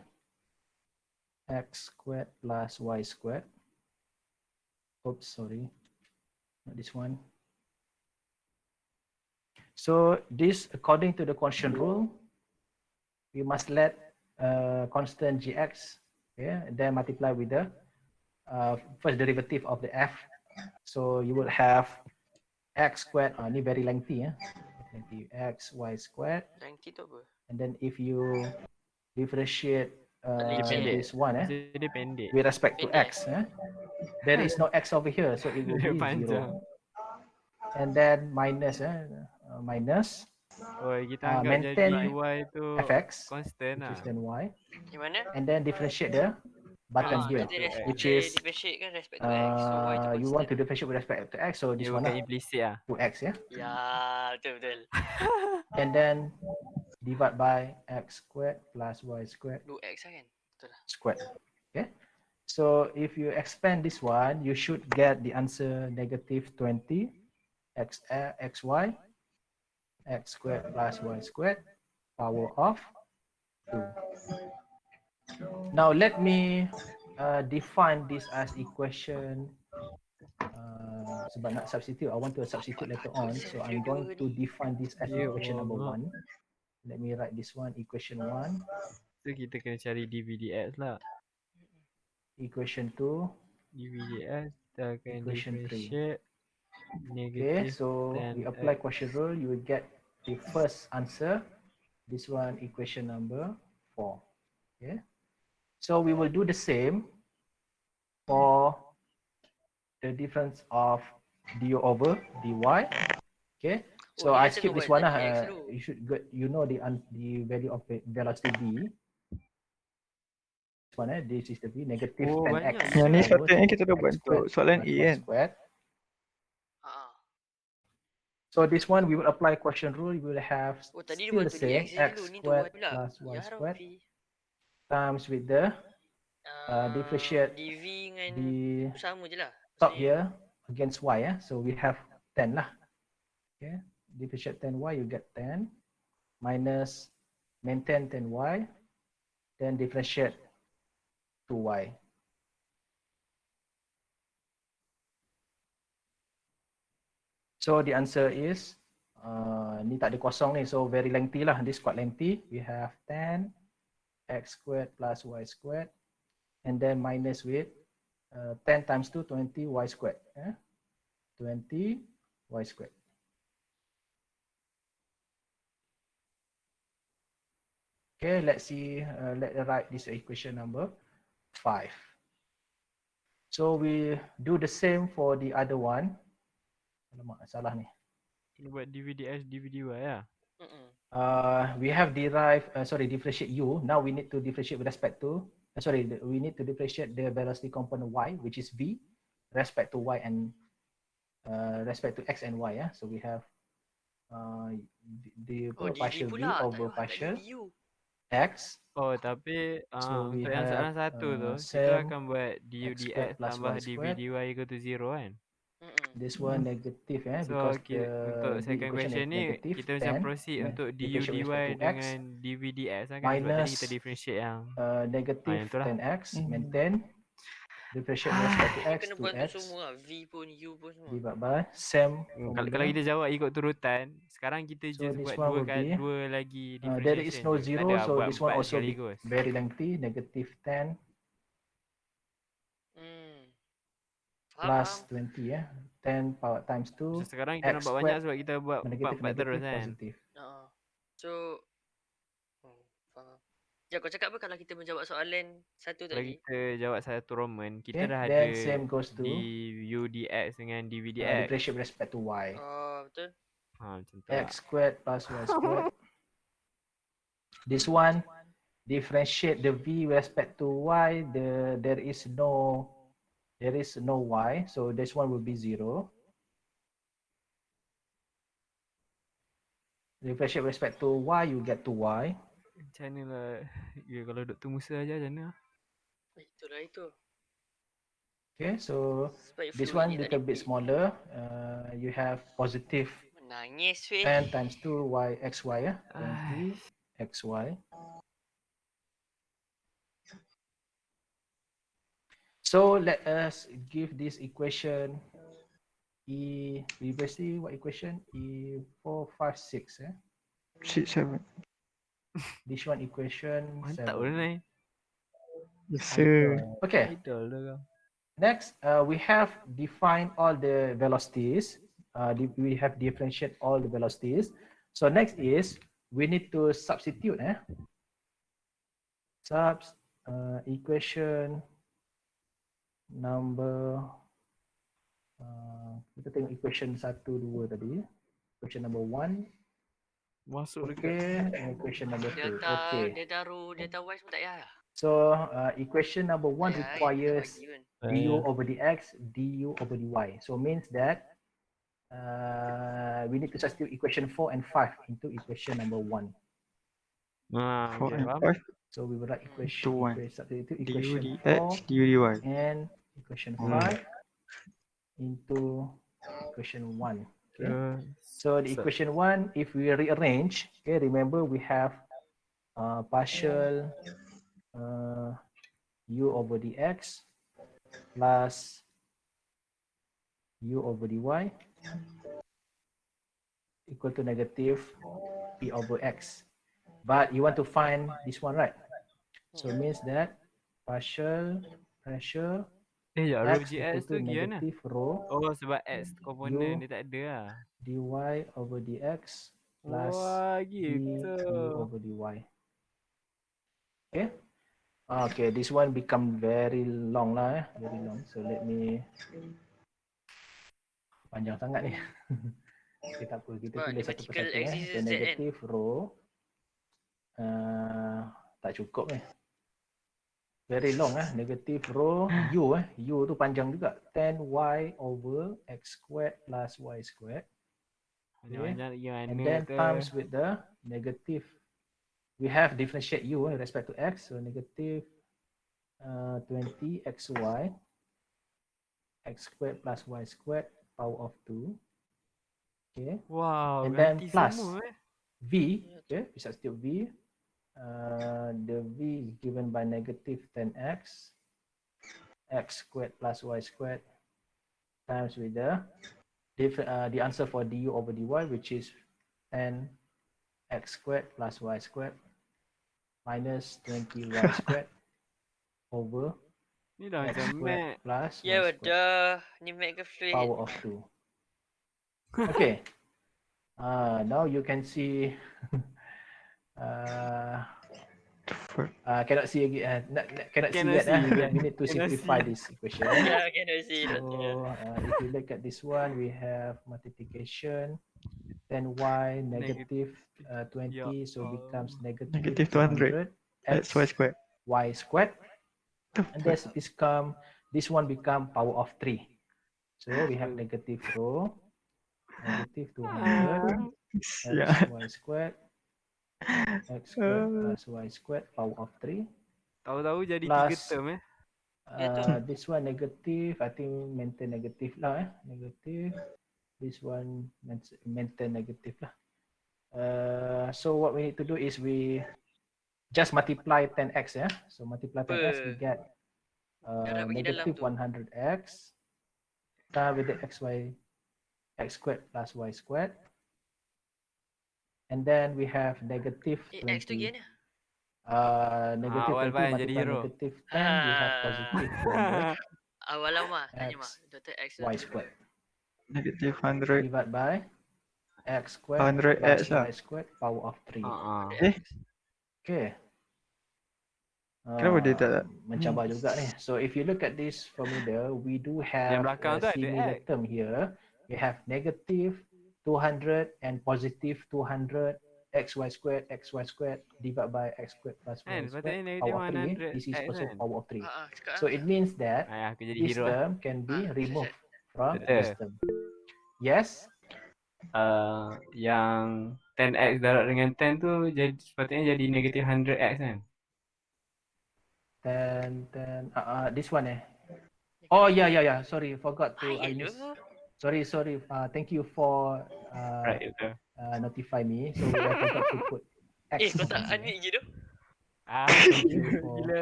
x squared plus y squared. Oops, sorry, not this one. So this, according to the quotient rule, we must let constant gx, okay, and then multiply with the first derivative of the f. So you will have x squared, ini very lengthy, lengthy, x y squared. Lengthy tu apa? And then if you differentiate this one Dia pendek. with respect to Pendek. x, there is no x over here, so it will Dia be 0. panjang. And then minus minus Oh, kita anggap maintain jadi y tu fx, constant which lah. is then y, Yang mana? and then differentiate the button here, which is differentiate kan respect to x, so y tu you want to constant. differentiate with respect to x, so this Dia one bukan implicit lah. 2x, Ya, betul. and then divide by x squared plus y squared 2x lah kan? Betul lah. squared. Okay, so if you expand this one, you should get the answer negative 20 xy x squared plus y squared power of 2. Now let me define this as equation. Sebab nak substitute, I want to substitute later on, so I'm going to define this as equation number 1. Let me write this one, equation 1. So kita kena cari dvdx lah. Equation 2. dvdx kita akan Equation 3. differentiate Okay, negative so we apply quotient rule, you will get the first answer. This one, equation number 4. Okay, so we will do the same for the difference of du over dy. Okay, so I skip this one. You should get, you know, the value of the velocity v. This one, this is the v, negative 10x. Yang ni sepatutnya kita dah buat untuk soalan A kan. Squared. So this one we will apply quotient rule. You will have still the same x squared plus y squared times with the differentiate dv dengan the sama je lah. top here against y. So we have 10 lah. Okay, differentiate 10y, you get 10 minus maintain 10y, then differentiate 2y. So the answer is ni tak ada kosong ni, so very lengthy lah. This quite lengthy. We have 10 x squared plus y squared, and then minus with 10 times 2, 20 y squared. 20 y squared. Okay, let's see. Let's write this equation number 5. So we do the same for the other one. Alamak, salah ni. Kena buat dvdx dvdy lah. We have derived, differentiate u. Now we need to differentiate with respect to, we need to differentiate the velocity component y, which is v, respect to y and respect to x and y. So we have the partial v over partial x. Oh, tapi So we untuk yang soalan have, 1 tu, kita same akan buat du x squared dx plus tambah y dv squared. dy equal to 0 kan. This one negative, So because untuk the second equation question is ni negative kita macam 10, proceed untuk du differentiate dy with respect to x, dengan dv dx lah kan, sebab tadi minus kita differentiate yang negative yang tu lah. 10x, maintain, differentiate with respect to x, Kena buat 2x, semua lah, v pun, u pun semua. divided by same Kalau kita jawab ikut turutan, sekarang kita So just this buat one will be, dua lagi there is differentiation no je. Tak zero, ada lah so buat this one 4 also be sekaligus. very lengthy, negative 10 plus 20, 10 power times 2, So sekarang kita x nampak banyak squared, sebab kita buat negative 4 terus negative kan. positive. So, oh, faham. Sekejap, kau cakap apa kalau kita menjawab soalan satu Kalau tadi? kita jawab satu Roman, kita Okay, dah ada then same goes to du dx dengan dv dx. differentiate with respect to y. Oh, betul. Macam tu lah. X squared plus y squared. This one, differentiate the v with respect to y. There is no y, so this one will be 0. Differentiate with respect to y, you get to y. Macam mana lah. Ya, kalau Dr. Musa aja macam mana? Itulah itu. Okay, so Sebab this fluid one ni tak little bit repeat. smaller. You have positive Menangis weh. 10 times 2 y xy, 20 Ai, xy. So let us give this equation previously what equation? E4, 5, 6. 6, 7. This one equation mantap 7. pun Nai. Yes, sir. Okay, Idol dah kau. next we have defined all the velocities. We have differentiate all the velocities. So next is we need to substitute. Equation number kita tengok equation 1, 2 tadi. Equation number 1. Masuk dekat. Okay, equation number 2. Okay. Delta rho, delta y semua tak payah. So equation number 1 Tak payah, kita requires bagi pun. du over dx, du over dy. So means that we need to substitute equation 4 and 5 into equation number 1. Nah, 4 okay, and faham. 5. So we will write Into 1. substitute Du equation dx, 4 du dy. and equation Hmm. 5 into equation 1. Okay. So the equation 1, if we rearrange, okay, remember we have partial u over dx plus u over dy equal to negative p over x. But you want to find this one, right? So it means that partial pressure Ya, rho x GS equal tu to gimana? negative rho Oh, sebab X komponen U dia tak ada lah. dy over dx plus Wah, du gitu. over dy. Okay. Okay, this one become very long lah, very long. So let me panjang sangat ni. Okay, tak apa, kita Sebab tulis ni satu vertical persatu. axis So Z kan. negative rho tak cukup ni. Very long negative rho u tu panjang juga. 10y over x squared plus y squared. Banyak-banyak lagi And mana then tu. times with the negative. We have differentiate u with respect to x. So negative 20 xy x squared plus y squared power of 2. Okay. Wow, And then ganti plus semua v. Okay, we substitute v. The v is given by negative 10x x squared plus y squared times with the answer for du over dy, which is 10 x squared plus y squared minus 20y squared over Ni dah x macam squared Mac. plus y Ya squared betul. Ni Mac ke fluid? power of 2. Okay. Now you can see cannot see again. Cannot see Cannot yet. see, We need to cannot simplify see. this equation. Ya, cannot see. Tak tengok. So if you look at this one, we have multiplication 10y negative 20, so becomes negative Negative 200. 200 X, y squared. y squared, The and fuck? this one become power of 3. So we have negative rho negative 200 Yeah. xy squared x squared plus y squared power of 3 Tahu-tahu jadi plus 3 term Ya tu. this one negative, I think maintain negative lah negative. This one maintain negative lah. So what we need to do is we just multiply 10x So multiply 10x, we get Darab bagi dalam negative tu. 100x times with the x squared plus y squared. And then we have negative X tu 20. gimana? Negative awal 20 bahan jadi multiply hero. negative 10, we have positive 200 Awal lama tanya X, mah. Dr. X y squared Negative 100. divided by x squared 100 plus X lah. y squared power of 3. Eh, 100x. Okay. kenapa dia tak? Mencabar juga ni. So if you look at this formula, we do have belakang a tu ada similar X. term here. We have negative 200 and positive 200 xy squared divided by x squared plus y Kan, squared sepatutnya negative power of 3. 100 This is X also kan? power of 3. Cakap So it means that Aku jadi this hero lah. term can be set. removed from Betul. this term. Yes? Yang 10x darab dengan 10 tu sepatutnya jadi negative 100x kan? Then this one Oh yeah. Sorry, forgot to I Bahaya miss. tu. Sorry. Thank you for Right, betul. notify me. So I forgot to put X. Kau tak on here. ambil gitu. Thank you for Gila.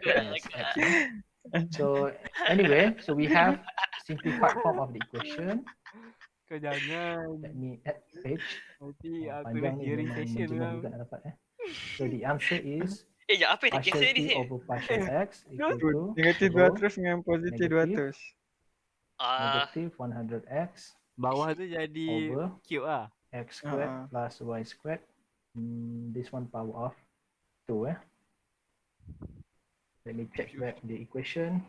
yes, X. So anyway, so we have simplified form of the equation. Kau jangan. Let me add page. Nanti aku Panjang nak ni hearing memang session menjenguk lah. juga nak dapat So the answer is Apa yang dia partial cancel ni? P over partial X equal to Negatif rho 200 dengan positif negative 200. negative 100x Bawah tu jadi over cube lah. x squared plus y squared. This one power of 2 Let me check back the equation.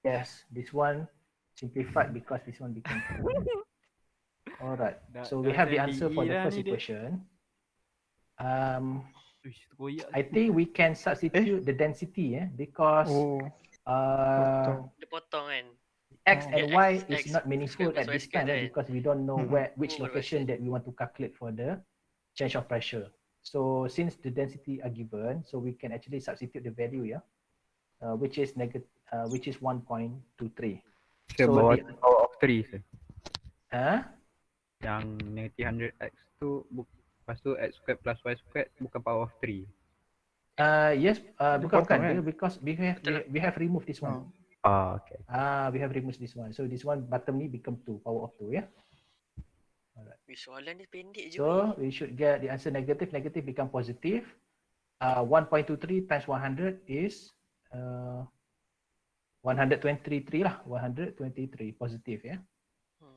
Yes, this one simplified because this one became 2. Alright, so we have the answer for the first equation. Uish, terkoyak. I think we can substitute the density because Oh, Dia potong kan. x and Yeah, y X is not meaningful square plus at Y this square time kan. because we don't know which Oh, location betul. that we want to calculate for the change of pressure. So since the density are given, so we can actually substitute the value which is 1.23. So bawah the power of 3 sir. huh? Yang negative 100x tu lepas tu x squared plus y squared bukan power of 3. Yes, bukan potong dia kan? because we have removed this one. Okay. We have removed this one. So this one bottom ni become 2, power of 2 Soalan ni pendek je. So we should get the answer negative become positive. 1.23 times 100 is 123 lah, 123 positive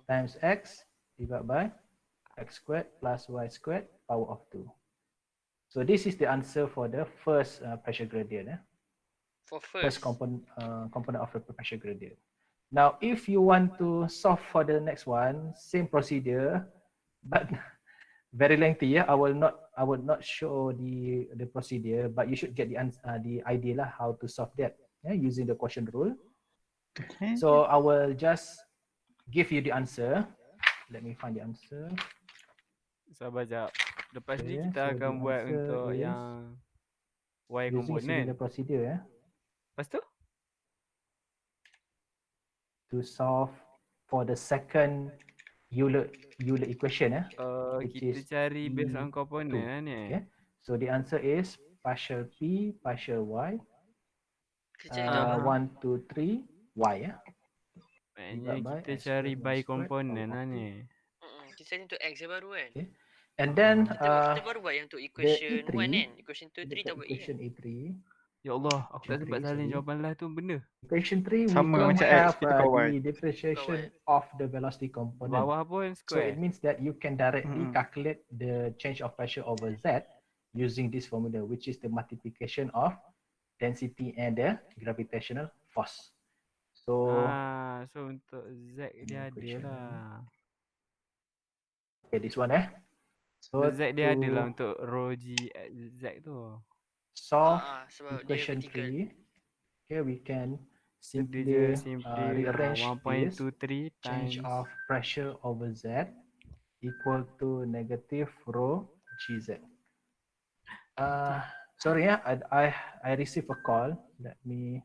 times x divided by x squared plus y squared power of 2. So this is the answer for the first pressure gradient. For First first. component of the pressure gradient. Now, if you want to solve for the next one, same procedure, but very lengthy. I will not show the procedure, but you should get the idea lah how to solve that using the quotient rule. So I will just give you the answer. Let me find the answer. Sabar jap. Lepas ni Okay, kita so akan the buat answer untuk is yang Y using component. similar procedure Lepas tu? to solve for the second Euler equation which Kita is cari based on E2. component lah ni. Okay, so the answer is partial P partial Y Kita cari 1 2 3 Y Maknanya divided by kita x cari squared, y by squared component power lah of 2. ni. Kita cari untuk X yang baru kan. Okay. And then Kita baru buat yang untuk the equation E3 1 kan. Equation 2, 3 dekat tak buat E kan. equation E3 Ya Allah, aku tak sempat salin sorry. jawapan lah tu benda. equation 3 we Sama don't macam have X, kita tukar Y. the differentiation of the velocity component. Bawah pun So it square. means that you can directly calculate the change of pressure over Z using this formula, which is the multiplication of density and the gravitational force. So So untuk Z dia ada equation lah. okay, this one Untuk So Z dia ada lah to untuk rho G Z tu. solve Sebab dia equation vertical. 3, okay, we can So dia je simply rearrange this 1.23 change times of pressure over Z equal to negative rho GZ. Sorry I received a call. Let me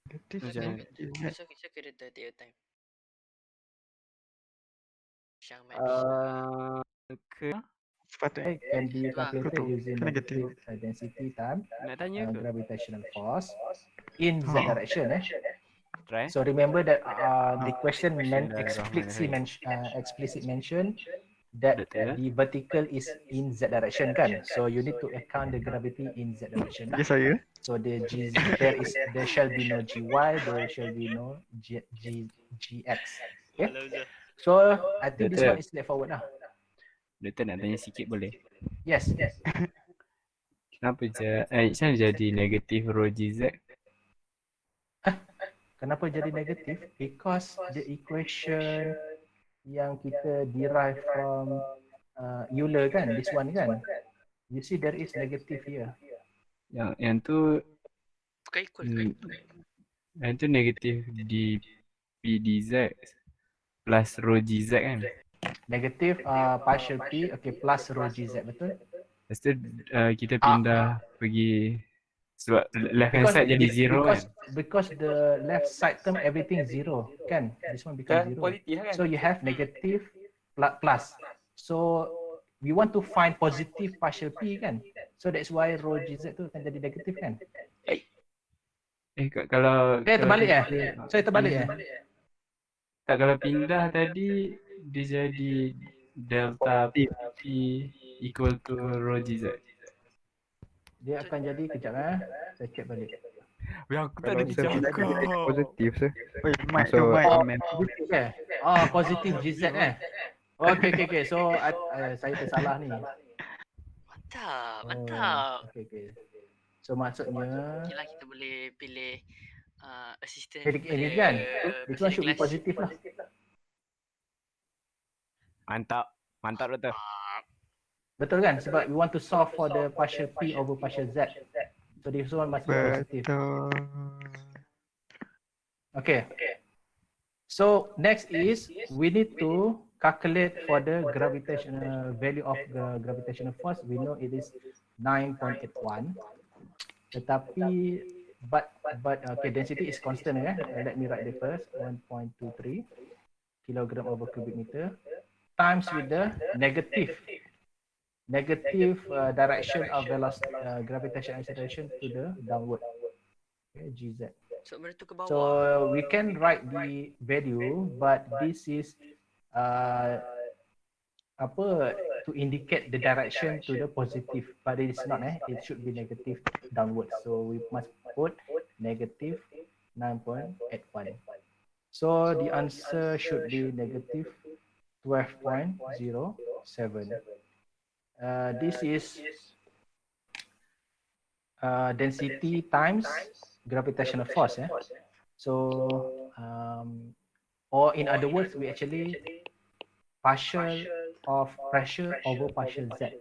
Macam It's okay to take your time. Syang mat. ke Sepatutnya can be calculated Betul. using Negative. negative density times nak tanya ke? gravitational force in Z direction. Try. So remember that the question Bismillahirrahmanirrahim. explicit mention that Betul. the vertical is in Z direction kan. So you need to account the gravity in Z direction. bagi saya. So there shall be no GY, there shall be no GX. Okay. Malam je. So I think this Betul. one is straightforward lah. Doktor nak tanya sikit boleh? Yes. Kenapa Aisyah jadi negatif rho GZ? Kenapa jadi negatif? Because the equation yang kita derive from Euler kan, this one kan. You see there is negative here. Yang tu Bukan equal ke? yang tu negatif di PDZ plus rho GZ kan? Negative partial P, okay, plus rho GZ, betul? Lepas tu kita pindah pergi sebab left hand Because side jadi zero kan? because the left side term everything zero kan, this one become zero. Positif kan? So you have negative plus. So we want to find positive partial P kan. So that's why rho GZ tu akan jadi negatif kan. Kalau Terbalik kita Saya terbalik tak, kalau pindah tadi dia jadi delta P equal to rho GZ. Dia akan jadi kejap saya check balik. Weh, aku Kalau saya positif sah. Mic tu So mic. Positif positif GZ Okay. So saya tersalah ni. Mantap. Okay. So maksudnya Okay lah, kita boleh pilih assistant ini kan, this one should be kelas. positif lah. Mantap doktor. Betul kan? Sebab we want to solve for the partial P over partial Z. So this one must be positive. Betul. Okay. So next is we need to calculate for the gravitational value of the gravitational force. We know it is 9.81. Tetapi but okay, density is constant let me write it first. 1.23 kilogram over cubic meter times with the negative direction of velocity gravitational acceleration to the downward. Okay, GZ. So benda tu ke bawah. So we can write the value, but this is to indicate the direction to the positive, but it is not. It should be negative downward. So we must put negative 9.81. So the answer should be negative 12.07. This is density times gravitational force. So or in other words, we actually partial of pressure over partial Z.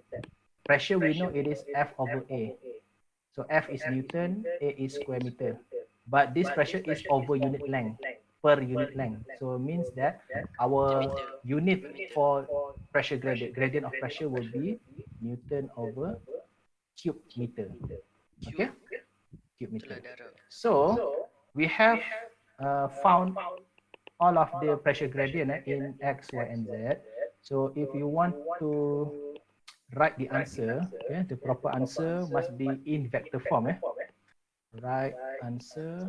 Pressure we know it is F over A. So F is Newton, A is square meter. But this pressure is over unit length, per unit length. So it means that our unit for pressure gradient of pressure will be Newton over cube meter. Okay? Cube meter. So we have found all of the pressure gradient in X, Y, and Z. So if you want to write the answer, the proper answer must be in vector form. Write answer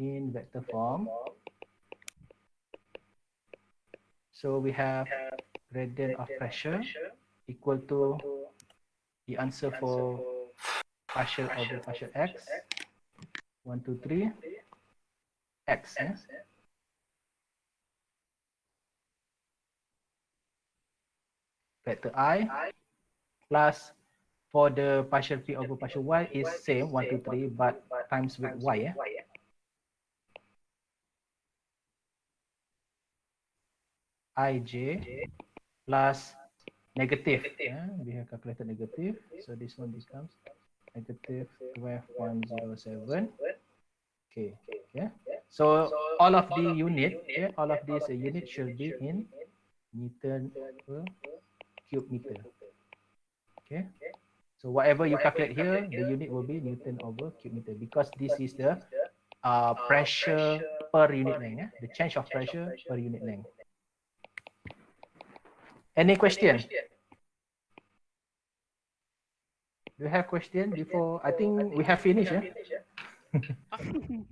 in vector form. So we have gradient of pressure equal to the answer for partial over partial X. 1, 2, 3 X. Vector I plus for the partial P over partial Y is same 1, 2, 3 but times with Y. IJ plus negative. We have calculated negative, so this one becomes negative 12.07. Okay. So all of the unit, all of these units should be in Newton per cube meter. Okay. So whatever you calculate here, the unit will be Newton over cube meter because this is the pressure per unit length. The change of pressure per unit length. Any question? Do you have question before? I think we have finished.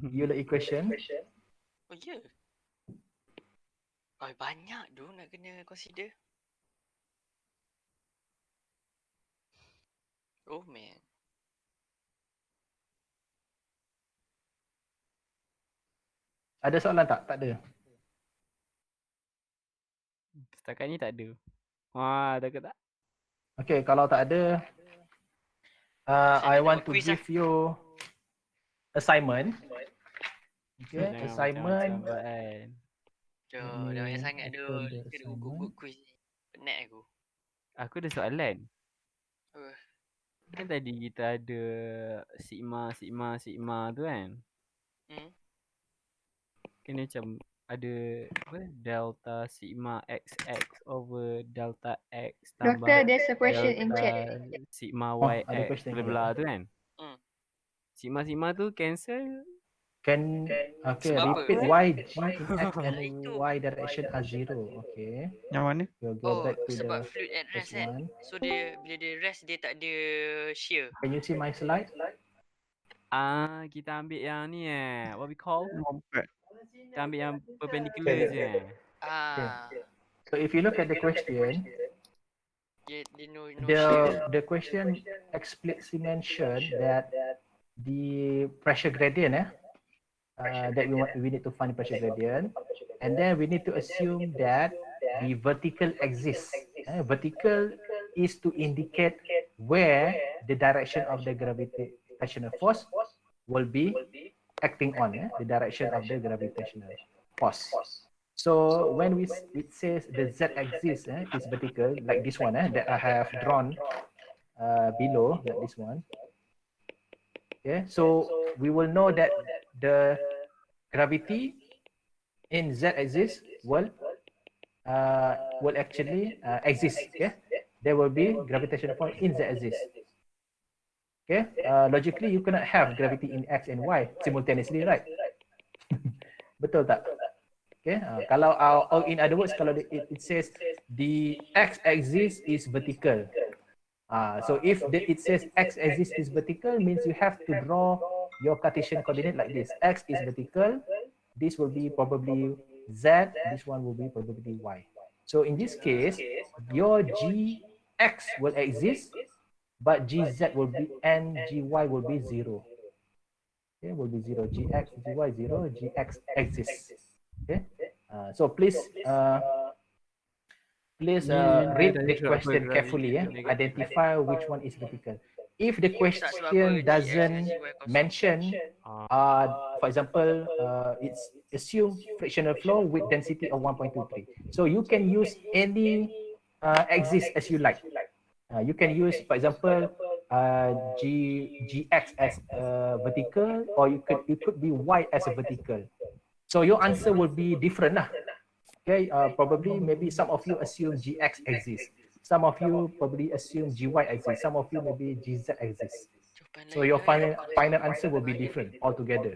Euler equation. Oh ya. Oh, banyak tu nak kena consider. Oh man. Ada soalan tak? Tak ada. Setakat ni tak ada. Wah, takut tak? Okay, kalau tak ada, I want to give you assignment. Okay, Jangan assignment. macam-macam kan. Dah Let me banyak sangat dah. open the Kena assignment. buku-buku quiz ni. Penat aku. Aku ada soalan. Uh, Kan tadi kita ada sigma tu kan. hmm. Kan dia macam ada apa? Delta sigma XX over delta X tambah Doctor, there's a question in chat. delta sigma Oh, Y ada X question bla here. bla tu kan. Hmm. Sigma tu cancel. Can okay, Sebab apa? repeat why G in X and Itu. Y direction are zero. Okay, Yang mana? we'll go Oh, back to sebab the fluid at first rest kan. one. So dia bila dia rest dia tak ada shear. Can you see my slide? Kita ambil yang ni what we call? Lompat. Kita ambil yang perpendicular je. So if you look at the question, Dia no shear. the question explicitly mentioned that the pressure gradient that we need to find the pressure gradient, and then we need to assume that the vertical exists. Vertical is to indicate where the direction of the gravitational force will be acting on, the direction of the gravitational force. So when it says the z-axis is vertical, like this one that I have drawn below, like this one. Okay, so we will know that the gravity in z-axis will actually exist. Okay, there will be gravitational force in z-axis. Okay, logically you cannot have gravity in x and y simultaneously, right? Betul tak? Okay, kalau or in other words, kalau it says the x-axis is vertical. So if it says x-axis is vertical, means you have to draw your Cartesian coordinate like this. X is vertical. This will be probably z. This one will be probably y. So in this case, your gx will exist, but gz will be and gy will be 0. Okay, will be 0. Gx, gy 0. Gx exists. Okay. So please read the question carefully. Identify which one is vertical. If the question doesn't mention, for example, it's assume frictional flow with density of 1.23. So you can use any axis as you like. You can use, for example, gx as vertical, or it could be y as a vertical. So your answer will be different lah. Okay, probably maybe some of you assume gx exists. Some of you probably assume gy exists. Some of you maybe gz exists. So your final answer will be different altogether.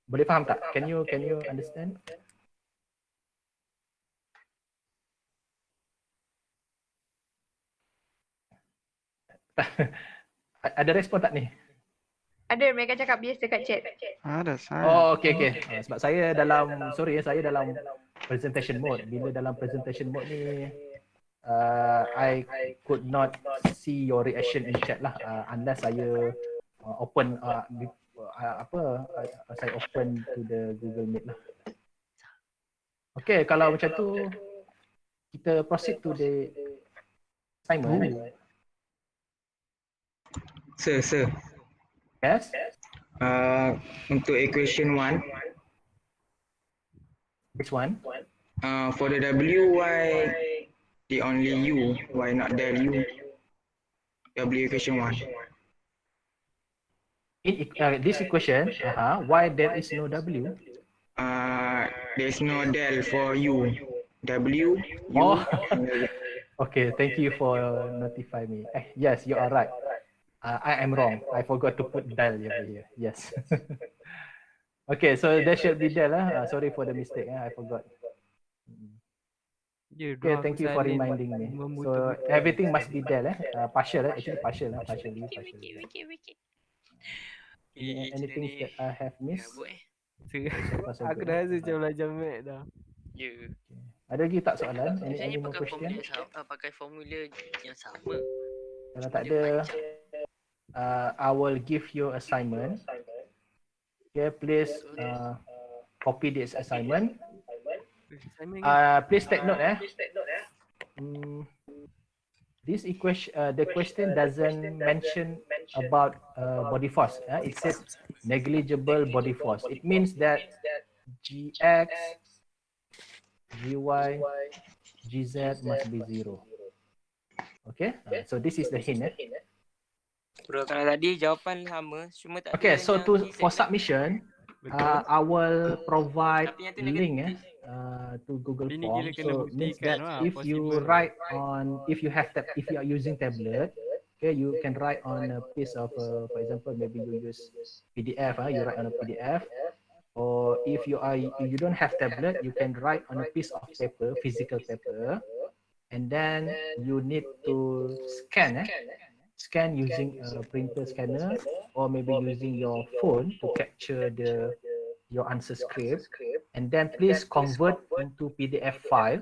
Boleh faham tak? Can you understand? Ada respon tak ni? Ada, mereka cakap yes dekat chat. Ada saya. Oh, okay. Sebab saya dalam presentation mode. Bila dalam presentation mode ni, I could not see your reaction in chat lah, unless saya open saya open to the Google Meet lah. Okay, kalau macam tu kita proceed to the assignment. Sir. Yes. Untuk equation 1, This one. for the W, why the only U? Why not del U? W equation 1. In this equation, why there is no W? There's no del for U. W, U. Oh. Okay, thank you for notifying me. Yes, you are right. I am wrong. I forgot to put del over here. Yes. Okay, so there should be del. Sorry for the mistake. I forgot. Okay, thank you for reminding me. So everything must be del. Partial. Actually partial. Partially. Wikit. Anything that I have missed? Aku dah rasa macam belajar math dah. Ya. Ada lagi tak soalan? Biasanya Any more pakai question? pakai formula yang sama. Kalau tak ada, I will give you assignment. Okay, please copy this assignment. Assignment kan? Please take note. This equation, the question doesn't mention about body force. It says negligible body force. It means that Gx, Gy, Gz must be 0. Okay, so this is the hint. Bro, kalau tadi jawapan sama, cuma tak Okay, ada so yang to GZ for kan? submission, Betul. I will provide Tapi yang tu link negatif. to Google Tapi ni Form. kira kena So means buktikan that lah, if you possible. write on, if you are using tablet, okay, you can write on a piece of, for example, maybe you use PDF. You write on a PDF, or if you don't have tablet, you can write on a piece of paper, physical paper, and then you need to scan using a printer scanner, or maybe using your phone to capture your answer script, and then please convert into PDF file.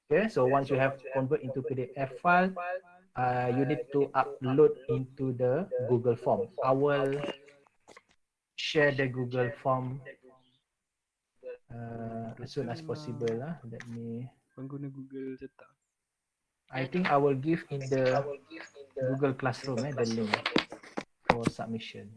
Okay, so once you have convert into PDF file, you need to upload into the Google Form. I will share the Google Form as soon as possible. Let me. Pengguna Google cetak. I think I will give in the Google Classroom the link for submission.